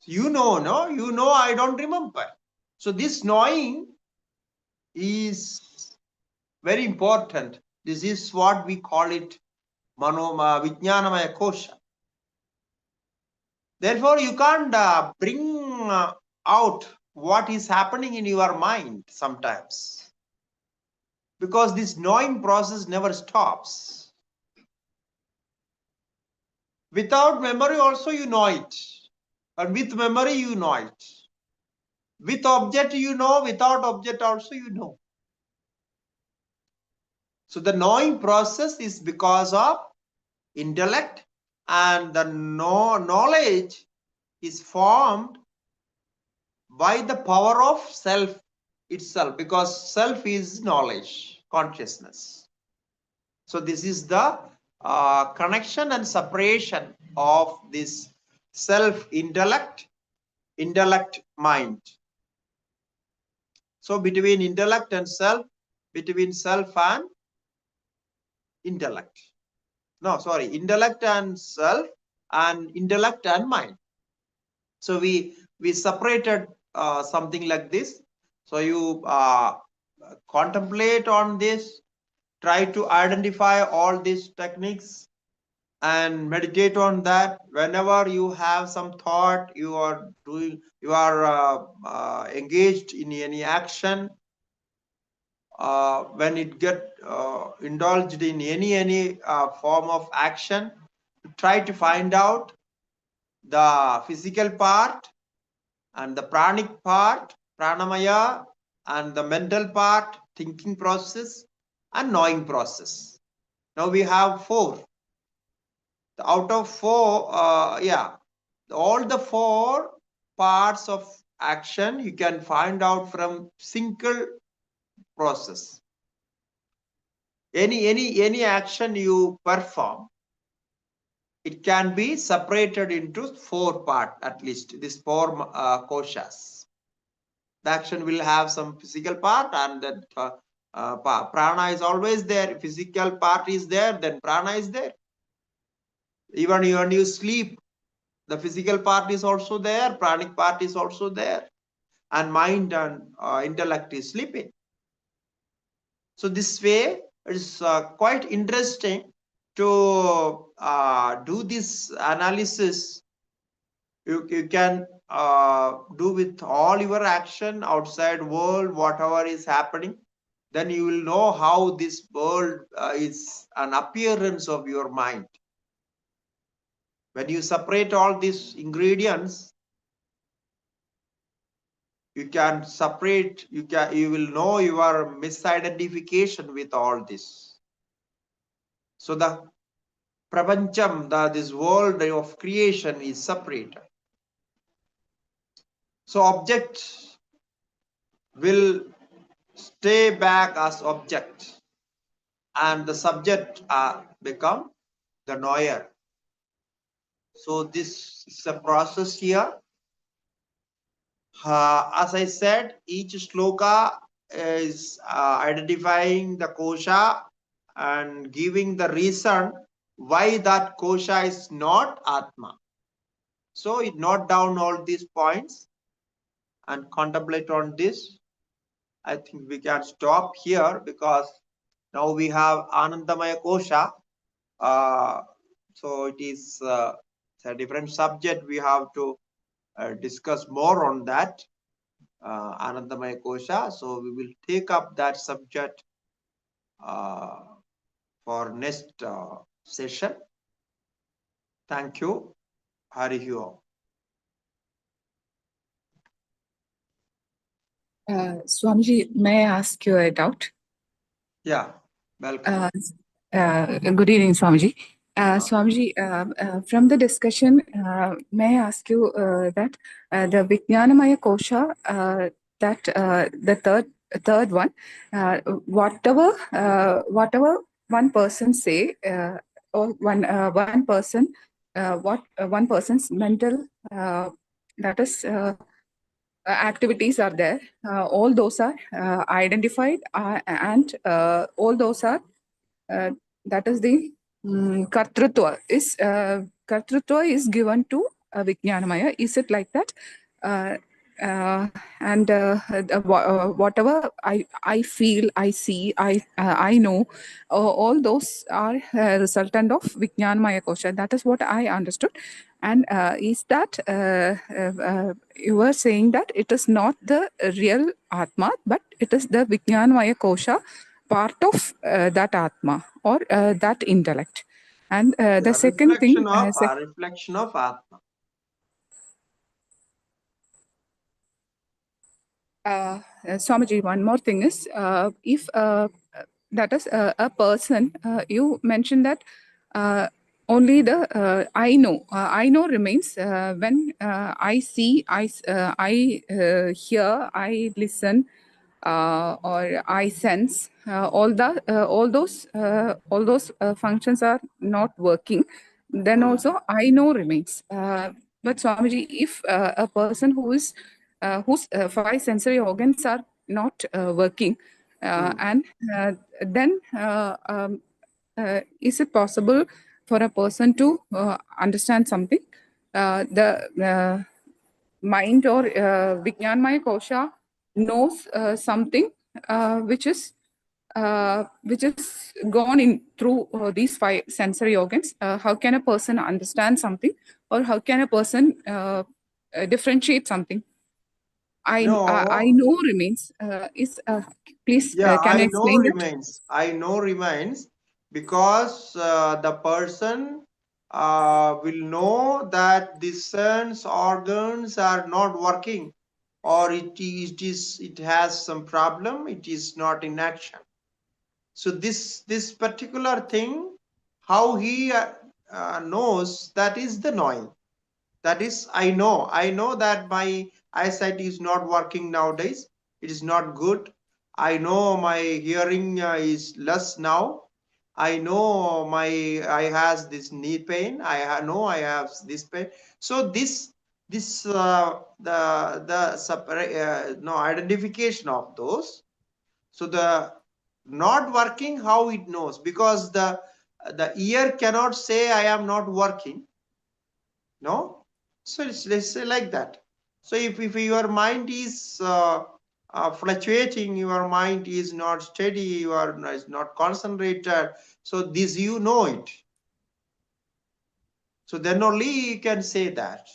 You know, no? You know I don't remember. So this knowing is very important. This is what we call it Manomaya, Vijnanamaya Kosha. Therefore, you can't bring out what is happening in your mind sometimes, because this knowing process never stops. Without memory also you know it, and with memory you know it. With object you know, without object also you know. So the knowing process is because of intellect, and the knowledge is formed by the power of self itself, because self is knowledge, consciousness. So this is the connection and separation of this self intellect mind. So between intellect and self, between self and intellect. No, sorry, intellect and self, and intellect and mind. So we separated something like this. So you contemplate on this, try to identify all these techniques and meditate on that. Whenever you have some thought, you are engaged in any action, when it get indulged in any form of action, try to find out the physical part and the pranic part, pranamaya, and the mental part, thinking process and knowing process. Now we have four. Out of four, all the four parts of action you can find out from single process. Any action you perform, it can be separated into four parts, at least these four koshas. The action will have some physical part, and that Prana is always there. Physical part is there, then prana is there. Even when you sleep, the physical part is also there, pranic part is also there, and mind and intellect is sleeping. So this way it's quite interesting to do this analysis. You can do with all your action outside world, whatever is happening. Then you will know how this world is an appearance of your mind. When you separate all these ingredients, you can separate, you will know your misidentification with all this. So the prapancham, this world of creation is separated. So object will stay back as object, and the subject become the knower. So this is a process here. As I said, each sloka is identifying the kosha and giving the reason why that kosha is not Atma. So it note down all these points and contemplate on this. I think we can stop here because now we have Anandamaya Kosha. So it is a different subject. We have to discuss more on that. Anandamaya Kosha. So we will take up that subject for next session. Thank you. Hari Om. Swamiji, may I ask you a doubt? Yeah, welcome. Good evening, Swamiji. Swamiji, from the discussion, may I ask you that the Vijnanamaya Kosha, that the third one, whatever one person say, or one person, what one person's mental, that is. Activities are there. All those are identified, and all those are that is the kartrutva is given to Vijnanamaya. Is it like that? And whatever I feel, I see, I know, all those are resultant of Vijnanamaya Kosha. That is what I understood. And is that you were saying that it is not the real Atma, but it is the Vijnanamaya Kosha, part of that Atma or that intellect. And the second thing, reflection of Atma. Swamiji, one more thing is, if that is a person, you mentioned that only the I know remains when I see, I hear, I listen, or I sense. All those functions are not working. Then also I know remains. But Swamiji, if a person whose five sensory organs are not working, and then is it possible for a person to understand something? The mind or Vijnanamaya Kosha knows something which is gone in through these five sensory organs. How can a person understand something, or how can a person differentiate something? I know remains. Please can you explain that? I know remains because the person will know that the sense organs are not working, or it has some problem. It is not in action. So this particular thing, how he knows, that is the knowing. That is, I know that my eyesight is not working nowadays. It is not good. I know my hearing is less now. I know I has this knee pain. Know I have this pain. So this the separate no identification of those. So the not working, how it knows? Because the ear cannot say I am not working. No? So let's say like that. So if your mind is fluctuating, your mind is not steady, you are is not concentrated, so this you know it. So then only you can say that.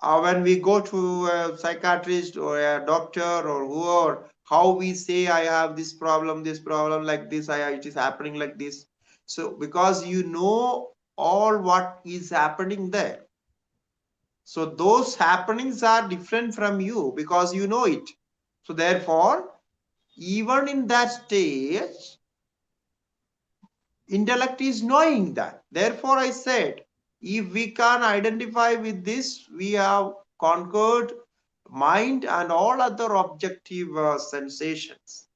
When we go to a psychiatrist or a doctor or whoever, how we say I have this problem like this, it is happening like this. So because you know all what is happening there. So those happenings are different from you because you know it. So therefore, even in that stage, intellect is knowing that. Therefore, I said, if we can identify with this, we have conquered mind and all other objective sensations.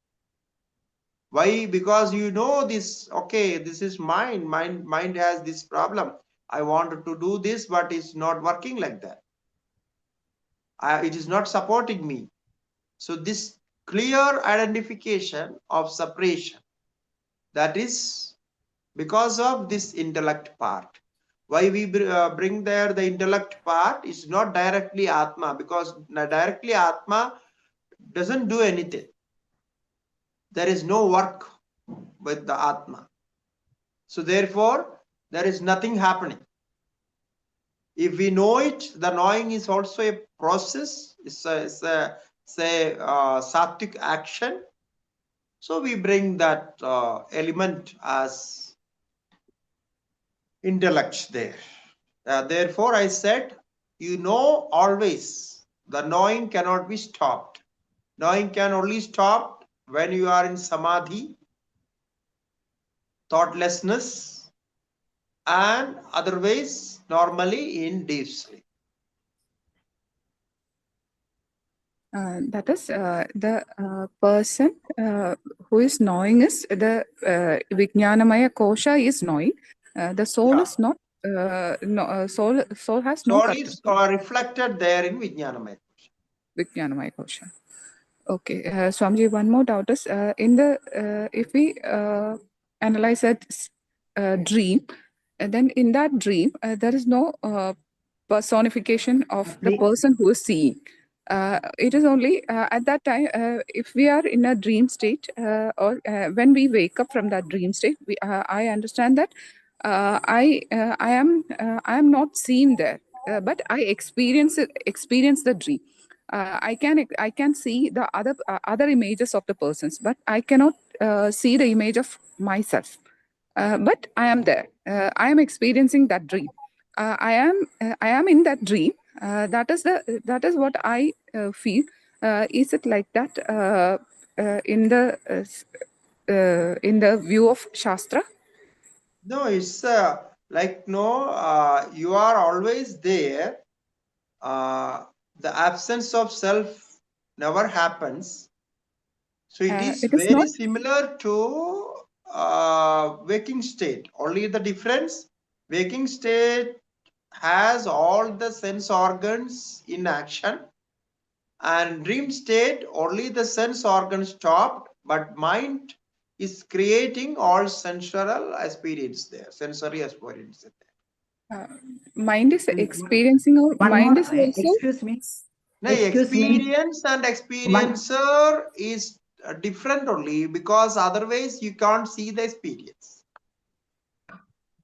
Why? Because you know this, okay, this is mind. Mind has this problem. I wanted to do this, but it's not working like that. It is not supporting me. So this clear identification of separation, that is because of this intellect part. Why we bring there the intellect part is not directly Atma, because directly Atma doesn't do anything. There is no work with the Atma. So therefore, there is nothing happening. If we know it, the knowing is also a process. It's a sattvic action. So we bring that element as intellect there. Therefore, I said, you know always. The knowing cannot be stopped. Knowing can only stop when you are in samadhi, thoughtlessness, and otherwise normally in deep sleep. That is the person who is knowing is the Vijnanamaya Kosha is knowing. The soul is not. Soul has no Soul karta. is reflected there in Vijnanamaya Kosha. Vijnanamaya Kosha. Okay, Swamiji, one more doubt is in the if we analyze a dream, then in that dream there is no personification of the person who is seeing. It is only at that time if we are in a dream state or when we wake up from that dream state, I understand that I am not seen there, but I experience the dream. I can see the other images of the persons, but I cannot see the image of myself. But I am there. I am experiencing that dream. I am in that dream. That is what I feel. Is it like that in the view of Shastra? No, it's like no, you are always there. The absence of self never happens. So it is It is very not. similar to waking state. Only the difference, waking state has all the sense organs in action, and dream state only the sense organs stopped, but mind is creating all sensual experience there, sensory experience there. Mind is And experiencing, or one mind more, is also. excuse me. No, Excuse me. experience and One, experiencer is different only, because otherwise you can't see the experience.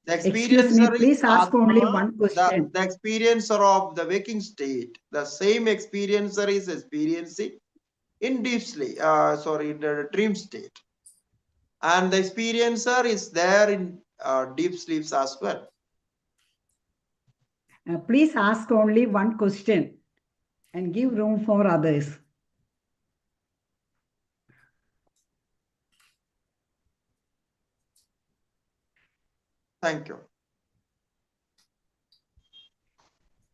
The excuse me, experiencer is please ask only Atma, one question. the experiencer of the waking state. The same experiencer is experiencing in deep sleep, in the dream state. And the experiencer is there in deep sleeps as well. Please ask only one question and give room for others. Thank you.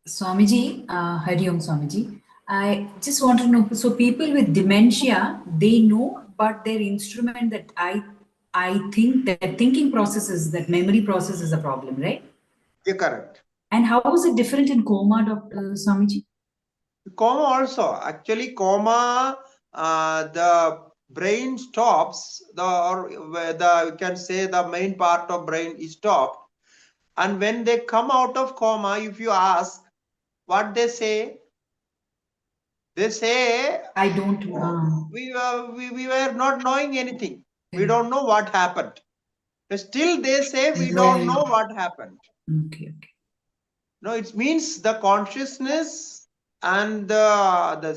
Swamiji, Hari Om Swamiji. I just want to know, so people with dementia, they know, but their instrument that I think their thinking processes, that memory process is a problem, right? You're correct. And how is it different in coma, Dr. Swamiji? Coma also. Actually, coma, the brain stops, you can say the main part of brain is stopped. And when they come out of coma, if you ask what they say I don't know. we were not knowing anything. We don't know what happened. Still they say we don't know what happened. Okay. No, it means the consciousness and the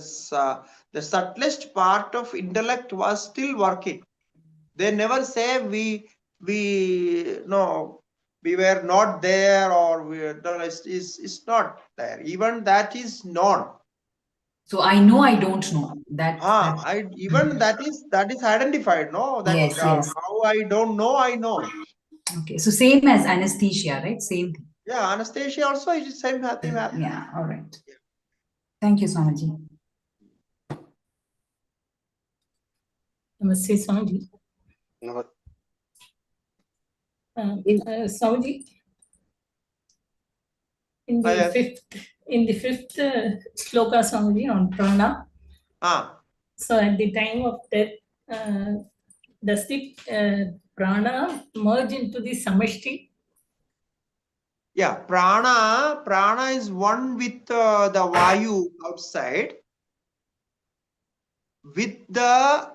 subtlest part of intellect was still working. They never say we were not there, or it's not there. Even that is known. So I know I don't know. Even that is identified. No, that yes. how I don't know, I know. Okay, so same as anesthesia, right? Same thing. Yeah, anesthesia also is the same thing. Yeah, all right. Thank you, Swamiji. Namaste, Swamiji. Swamiji, in the fifth sloka, Swamiji, on prana. So at the time of death, does the prana merge into the samashti? Yeah, prana is one with the vayu outside, with the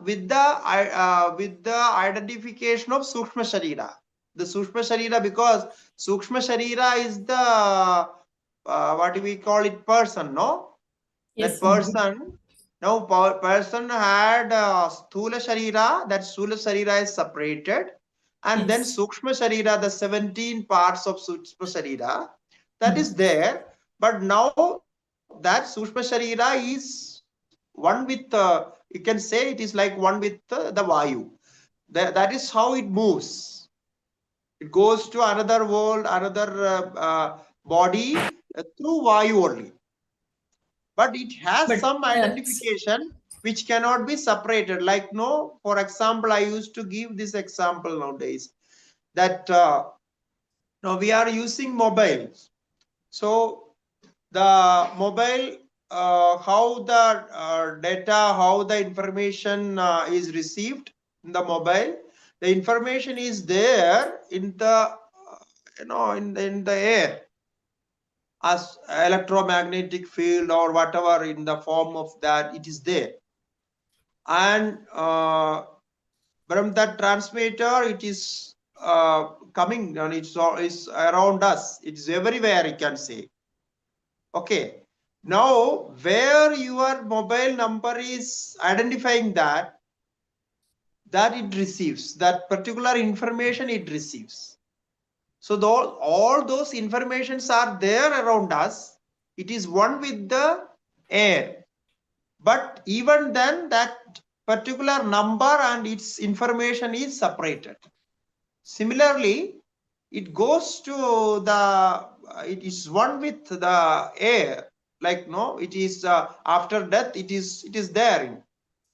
identification of sukshma sharira. The sukshma sharira, because sukshma sharira is the what do we call it, person, no? Yes, that person. Now person had sthula sharira. That sthula sharira is separated, and then sukshma sharira, the 17 parts of sukshma sharira, that is there. But now that sukshma sharira is one with you can say it is like one with the vayu. That is how it moves. It goes to another world, another body through vayu only. But it has some identification which cannot be separated. Like, no, for example, I used to give this example nowadays, that now we are using mobiles. So the mobile, how the data, how the information is received in the mobile, the information is there in the in the air, as electromagnetic field or whatever, in the form of that, it is there. And from that transmitter, it is coming, and it's around us. It's everywhere, you can say. Okay. Now, where your mobile number is identifying that it receives, that particular information it receives. So all those informations are there around us. It is one with the air. But even then, that particular number and its information is separated. Similarly, it goes to it is one with the air. Like, no, it is after death, it is there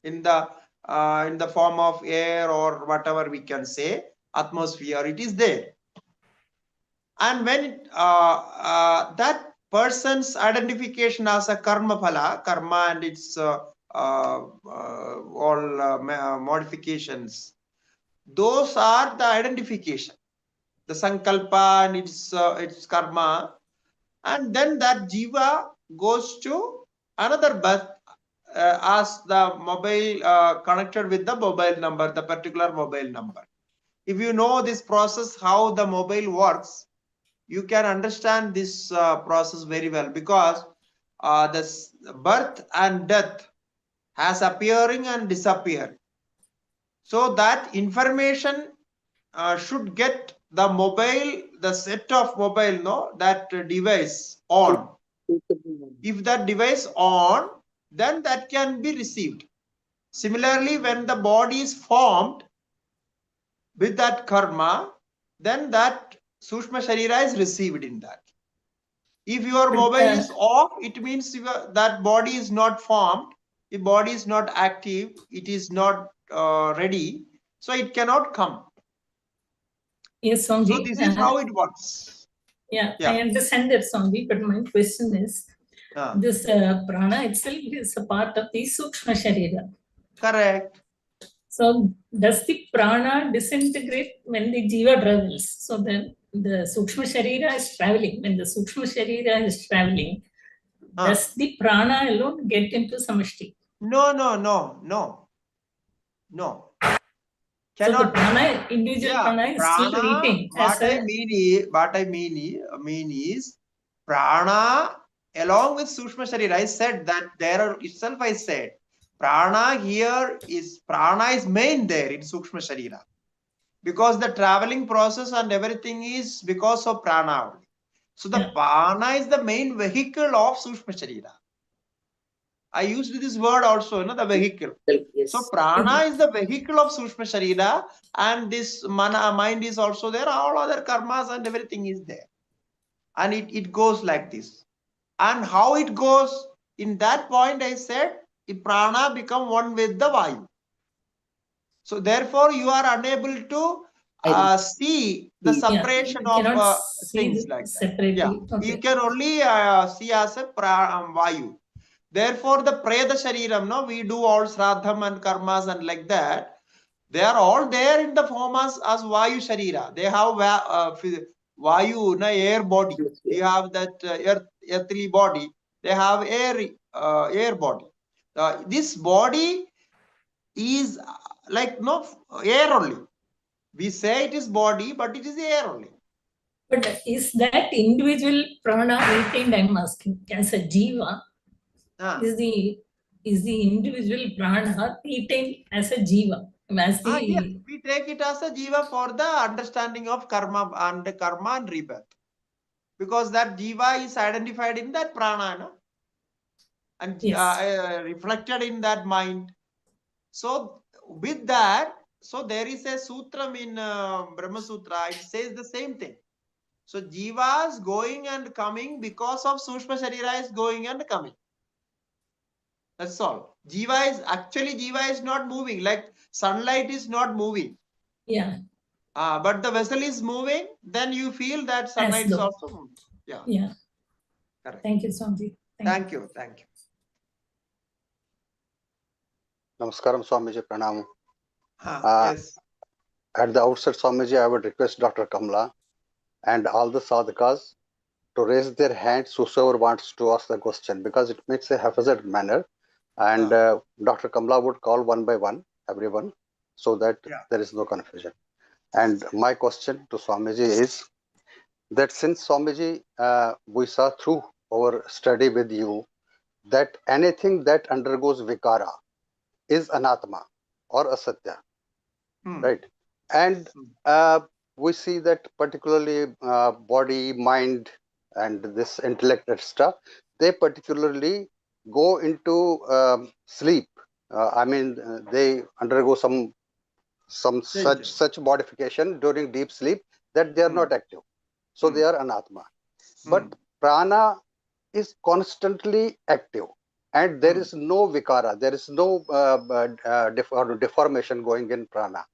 in the form of air, or whatever we can say, atmosphere. It is there. And when that person's identification as a karma and its all modifications, those are the identification, the sankalpa and its karma. And then that jiva goes to another birth as the mobile connected with the mobile number, the particular mobile number. If you know this process, how the mobile works, you can understand this process very well, because this birth and death has appearing and disappearing. So that information should get the mobile, the set of mobile, that device on. If that device on, then that can be received. Similarly, when the body is formed with that karma, then that sushma sharira is received in that. If your mobile is off, it means that body is not formed. If body is not active, it is not ready, so it cannot come. Yes, Swamiji. So this is how it works. Yeah, I understand that, Swami, but my question is, this prana itself is a part of the sukshma sharira. Correct. So does the prana disintegrate when the jiva travels? So then the sukshma sharira is traveling. When the sukshma sharira is traveling, does the prana alone get into samashti? No. So the prana, individual prana is still retained. What I mean is prana along with sushma sharira. I said that there itself. I said prana is main there in sushma sharira, because the traveling process and everything is because of prana only. So the prana is the main vehicle of sushma sharira. I used this word also, the vehicle. Yes. So prana is the vehicle of sushma sharira, and this mind is also there. All other karmas and everything is there, and it goes like this. And how it goes, in that point I said, if prana become one with the vayu. So therefore you are unable to see the separation of things like that. Yeah. You can only see as a vayu. Therefore, the preda shariram, no, we do all sraddham and karmas and like that. They are all there in the form as vayu sharira. They have vayu, air body. We have that earthly body. They have air body. This body is like air only. We say it is body, but it is air only. But is that individual prana retained? I'm asking, as a jiva, is the individual prana retained as a jiva? As the we take it as a jiva for the understanding of karma and rebirth, because that jiva is identified in that prana, no? And reflected in that mind. So with that, so there is a sutram in Brahma Sutra. It says the same thing. So jiva is going and coming because of sushma sharira is going and coming. That's all. Jiva is not moving, like sunlight is not moving. Yeah. But the vessel is moving, then you feel that sunlight is also moving. Yeah. Yeah. Correct. Thank you, Swami. Thank you. Namaskaram, Swamiji, Pranam. Yes. At the outset, Swamiji, I would request Dr. Kamla and all the sadhakas to raise their hands, whosoever wants to ask the question, because it makes a haphazard manner. And Dr. Kamla would call one by one, everyone, so that there is no confusion. And my question to Swamiji is that since Swamiji, we saw through our study with you that anything that undergoes vikara is anatma or asatya, right? And we see that particularly body, mind, and this intellect, etc., they particularly go into sleep. I mean, they undergo some such modification during deep sleep that they are not active. So they are anatma. But prana is constantly active, and there is no vikara, there is no deformation going in prana.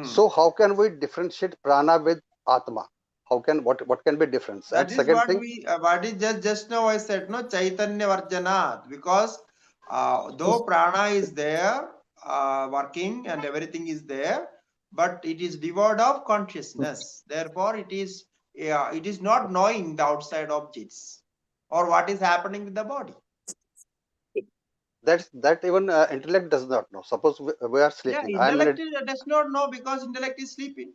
So how can we differentiate prana with atma? What can be difference? That And is second what thing, what is just now I said, no, chaitanya varjanat, because though prana is there, working and everything is there, but it is devoid of consciousness. Therefore, it is not knowing the outside objects or what is happening with the body. that even intellect does not know. Suppose we are sleeping. Yeah, intellect does not know because intellect is sleeping.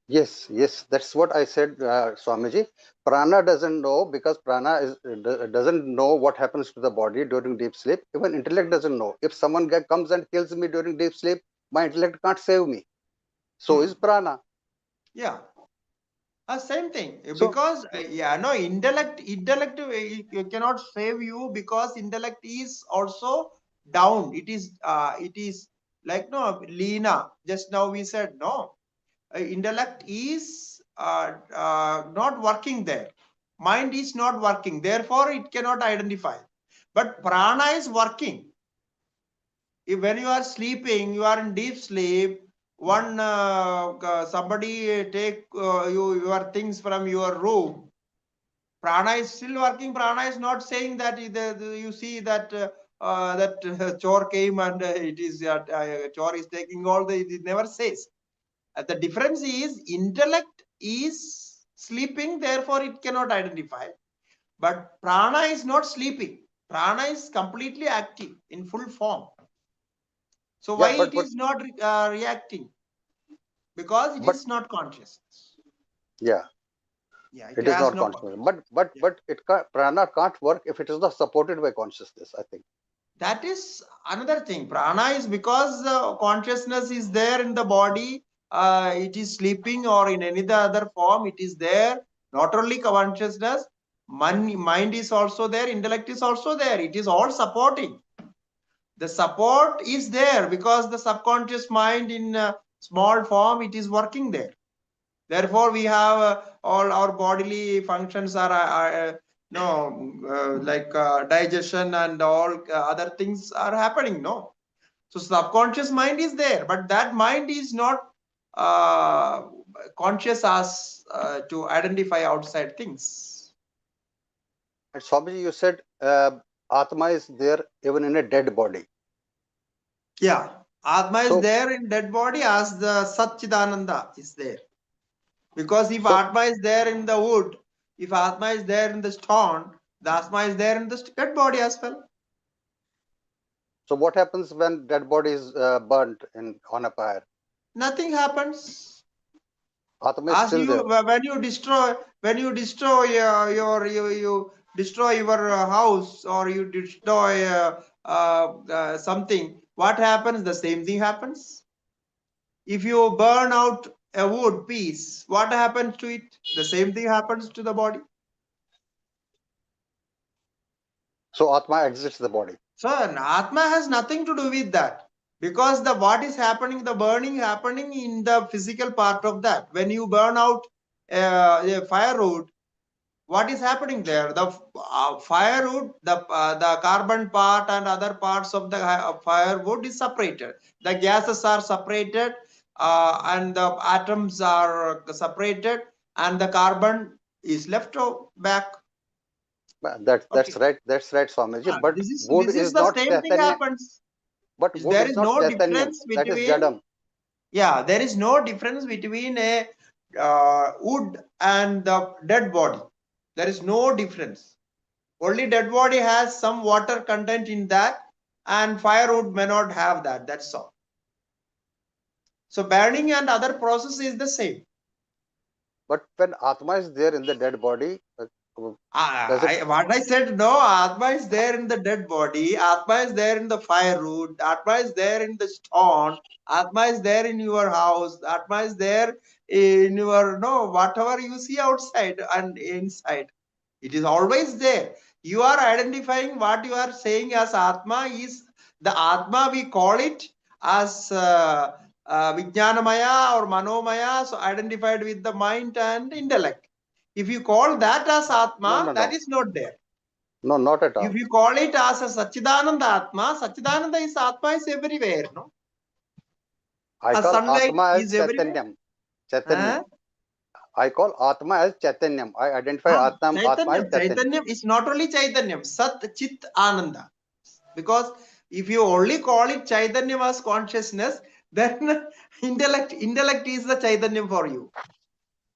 Yes, that's what I said, Swamiji. Prana doesn't know because prana doesn't know what happens to the body during deep sleep. Even intellect doesn't know. If someone comes and kills me during deep sleep, my intellect can't save me. So is prana. Yeah. Same thing, because intellect you cannot save you, because intellect is also down. It is like Lena. Just now we said no. Intellect is not working there. Mind is not working. Therefore, it cannot identify. But prana is working. When you are sleeping, you are in deep sleep. Somebody take your things from your room. Prana is still working. Prana is not saying that you see that that chore came and it is chore is taking all the, it never says. The difference is intellect is sleeping, therefore it cannot identify. But prana is not sleeping. Prana is completely active in full form. So why it is not reacting? Because it is not conscious. Yeah. Yeah, it is not conscious. But prana can't work if it is not supported by consciousness, I think. That is another thing. Prana is because consciousness is there in the body. It is sleeping or in any other form. It is there. Not only consciousness, mind is also there. Intellect is also there. It is all supporting. The support is there because the subconscious mind in small form, it is working there. Therefore, we have all our bodily functions are like digestion and all other things are happening. No, so subconscious mind is there, but that mind is not conscious as to identify outside things. And Swamiji, you said Atma is there even in a dead body. Yeah, Atma is there in dead body as the Satchidananda is there. Because if Atma is there in the wood, if Atma is there in the stone, the Atma is there in the dead body as well. So what happens when dead body is burnt on a fire? Nothing happens. Atma is still there. When you destroy you destroy your house or you destroy something, what happens? The same thing happens. If you burn out a wood piece, what happens to it? The same thing happens to the body. So Atma exits the body. So Atma has nothing to do with that, because what is happening, the burning happening in the physical part of that. When you burn out a firewood, what is happening there? The firewood, the carbon part and other parts of the firewood is separated. The gases are separated and the atoms are separated and the carbon is left back. That's right. That's right, Swamiji. But wood is the not same chaitanya. Thing happens. But wood there is is not no chaitanya. difference between. That is jadam. Yeah, there is no difference between a wood and the dead body. There is no difference. Only dead body has some water content in that, and firewood may not have that. That's all. So burning and other process is the same. But when Atma is there in the dead body, what I said, no, Atma is there in the dead body, Atma is there in the firewood, Atma is there in the stone, Atma is there in your house, Atma is there in your, whatever you see outside and inside. It is always there. You are identifying what you are saying as Atma is the Atma, we call it as Vijnanamaya or Manomaya, so identified with the mind and intellect. If you call that as Atma, that is not there. No, not at all. If you call it as a Satchidananda Atma, Satchidananda is Atma is everywhere, no? I call Atma as Chaitanyam. Chaitanyam. I call Atma as Chaitanyam. I identify Atma as Chaitanyam. Chaitanyam is not only Chaitanyam, Sat Chit Ananda. Because if you only call it Chaitanyam as consciousness, then intellect is the Chaitanyam for you.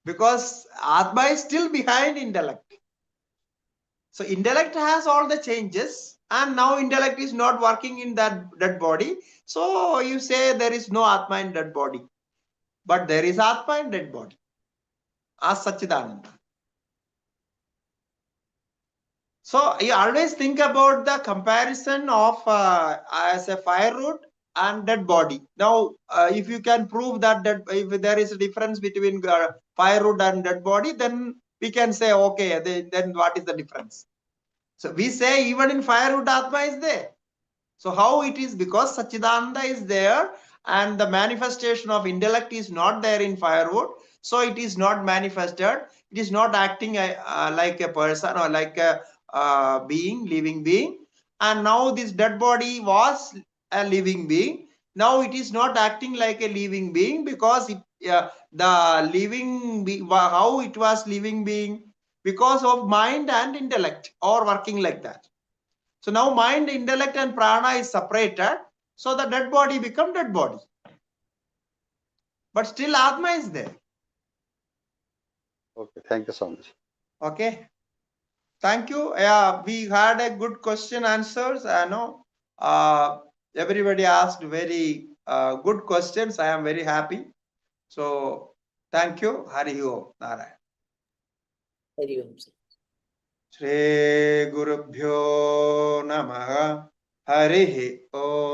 Because Atma is still behind intellect. So intellect has all the changes, and now intellect is not working in that dead body. So you say there is no Atma in dead body. But there is Atma in dead body. As Satchidananda. So you always think about the comparison of as a firewood and dead body. Now, if you can prove that if there is a difference between firewood and dead body, then we can say, okay, then what is the difference? So we say even in firewood, Atma is there. So how it is? Because Satchidananda is there and the manifestation of intellect is not there in firewood. So it is not manifested. It is not acting like a person or like a living being. And now this dead body was a living being. Now it is not acting like a living being because the living being, how it was living being? Because of mind and intellect or working like that. So now mind, intellect and prana is separated. So the dead body become dead body. But still Atma is there. Okay, thank you so much. Okay. Thank you. Yeah, we had a good question answers. I know everybody asked very good questions. I am very happy. So thank you. Hari Om Narayan. Hari Om. Shri Gurubhyo Namaha. Hari Om.